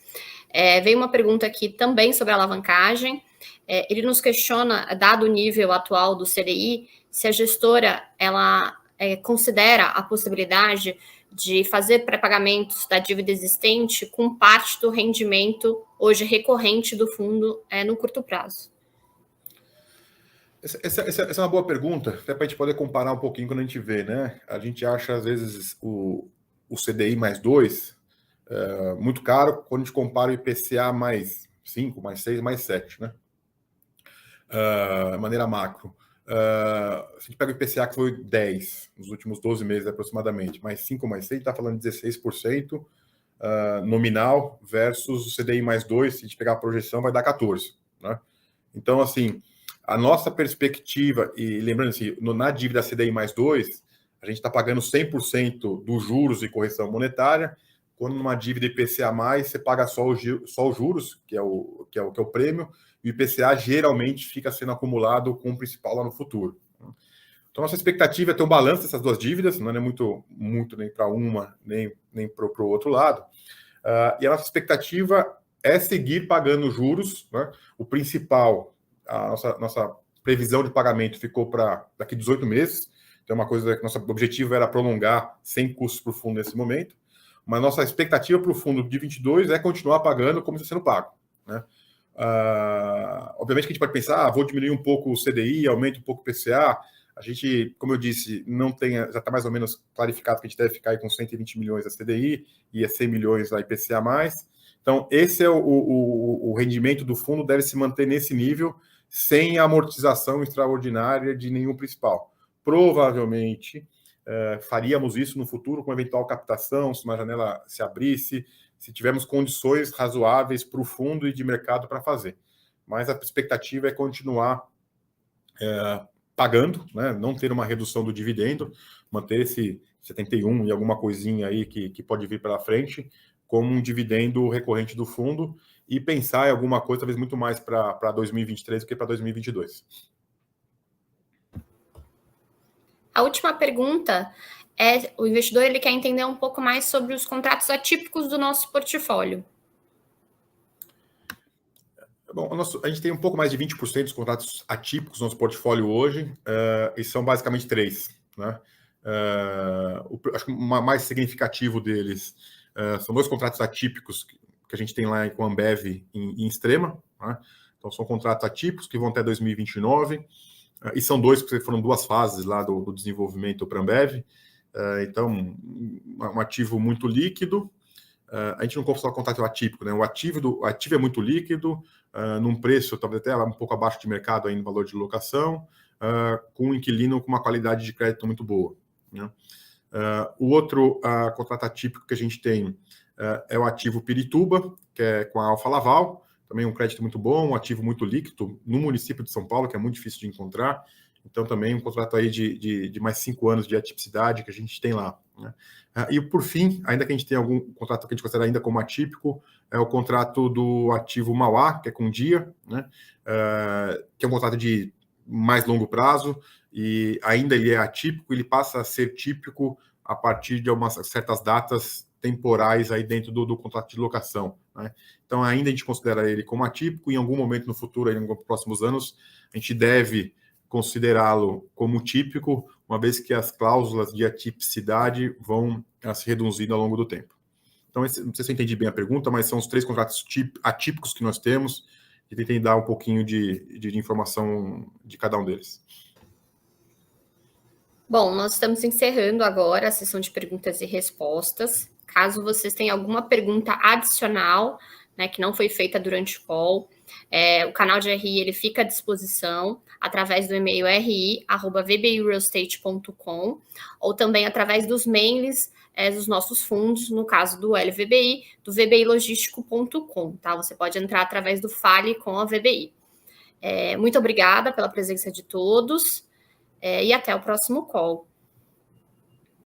Veio uma pergunta aqui também sobre alavancagem. Ele nos questiona, dado o nível atual do CDI, se a gestora ela considera a possibilidade de fazer pré-pagamentos da dívida existente com parte do rendimento hoje recorrente do fundo no curto prazo. Essa é uma boa pergunta, até para a gente poder comparar um pouquinho quando a gente vê, né? A gente acha, às vezes, o CDI mais 2 muito caro quando a gente compara o IPCA mais 5, mais 6, mais 7, né? De maneira macro. Se a gente pega o IPCA que foi 10 nos últimos 12 meses aproximadamente, mais 5, mais 6, está falando de 16% nominal versus o CDI mais 2, se a gente pegar a projeção, vai dar 14%, né? Então, assim, a nossa perspectiva, e lembrando assim, na dívida CDI mais 2, a gente está pagando 100% dos juros e correção monetária, quando numa dívida IPCA+, você paga só os juros, que é o prêmio, e o IPCA geralmente fica sendo acumulado com o principal lá no futuro. Então, nossa expectativa é ter um balanço dessas duas dívidas, não é muito nem para uma, nem para o outro lado. E a nossa expectativa é seguir pagando juros, né? O principal, a nossa previsão de pagamento ficou para daqui 18 meses, então é uma coisa que nosso objetivo era prolongar sem custos para o fundo nesse momento, mas nossa expectativa para o fundo de 22 é continuar pagando como está sendo pago, né? Obviamente que a gente pode pensar, vou diminuir um pouco o CDI, aumento um pouco o PCA. A gente, como eu disse, já está mais ou menos clarificado que a gente deve ficar aí com 120 milhões da CDI e 100 milhões da IPCA+. Então, esse é o rendimento do fundo, deve se manter nesse nível, sem amortização extraordinária de nenhum principal. Provavelmente, faríamos isso no futuro com eventual captação, se uma janela se abrisse, se tivermos condições razoáveis para o fundo e de mercado para fazer. Mas a expectativa é continuar pagando, né? Não ter uma redução do dividendo, manter esse 71 e alguma coisinha aí que pode vir pela frente, como um dividendo recorrente do fundo, e pensar em alguma coisa, talvez muito mais para 2023 do que para 2022. A última pergunta o investidor ele quer entender um pouco mais sobre os contratos atípicos do nosso portfólio. Bom, a gente tem um pouco mais de 20% dos contratos atípicos no nosso portfólio hoje, e são basicamente 3, né? Acho que o mais significativo deles são 2 contratos atípicos que a gente tem lá com a Ambev em Extrema, né? Então, são contratos atípicos que vão até 2029, e são 2, porque foram 2 fases lá do desenvolvimento para a Ambev. Então, um ativo muito líquido. A gente não compra só contrato atípico, né? O ativo é muito líquido, num preço talvez até um pouco abaixo de mercado aí no valor de locação, com um inquilino com uma qualidade de crédito muito boa, né? O outro contrato atípico que a gente tem é o ativo Pirituba, que é com a Alfa Laval, também um crédito muito bom, um ativo muito líquido no município de São Paulo, que é muito difícil de encontrar. Então, também um contrato aí de mais 5 anos de atipicidade que a gente tem lá, né? E, por fim, ainda que a gente tenha algum contrato que a gente considera ainda como atípico, é o contrato do ativo Mauá, que é com Dia, né? Que é um contrato de mais longo prazo, e ainda ele é atípico, ele passa a ser típico a partir de certas datas temporais aí dentro do contrato de locação, né? Então, ainda a gente considera ele como atípico, e em algum momento no futuro, aí, nos próximos anos, a gente deve considerá-lo como típico, uma vez que as cláusulas de atipicidade vão se reduzindo ao longo do tempo. Então, não sei se eu entendi bem a pergunta, mas são os 3 contratos atípicos que nós temos, e tentei dar um pouquinho de informação de cada um deles. Bom, nós estamos encerrando agora a sessão de perguntas e respostas. Caso vocês tenham alguma pergunta adicional, né, que não foi feita durante o call, o canal de RI ele fica à disposição através do e-mail ri@vbirealestate.com, ou também através dos mails dos nossos fundos, no caso do LVBI, do vbilogístico.com, tá? Você pode entrar através do Fale com a VBI. Muito obrigada pela presença de todos, e até o próximo call.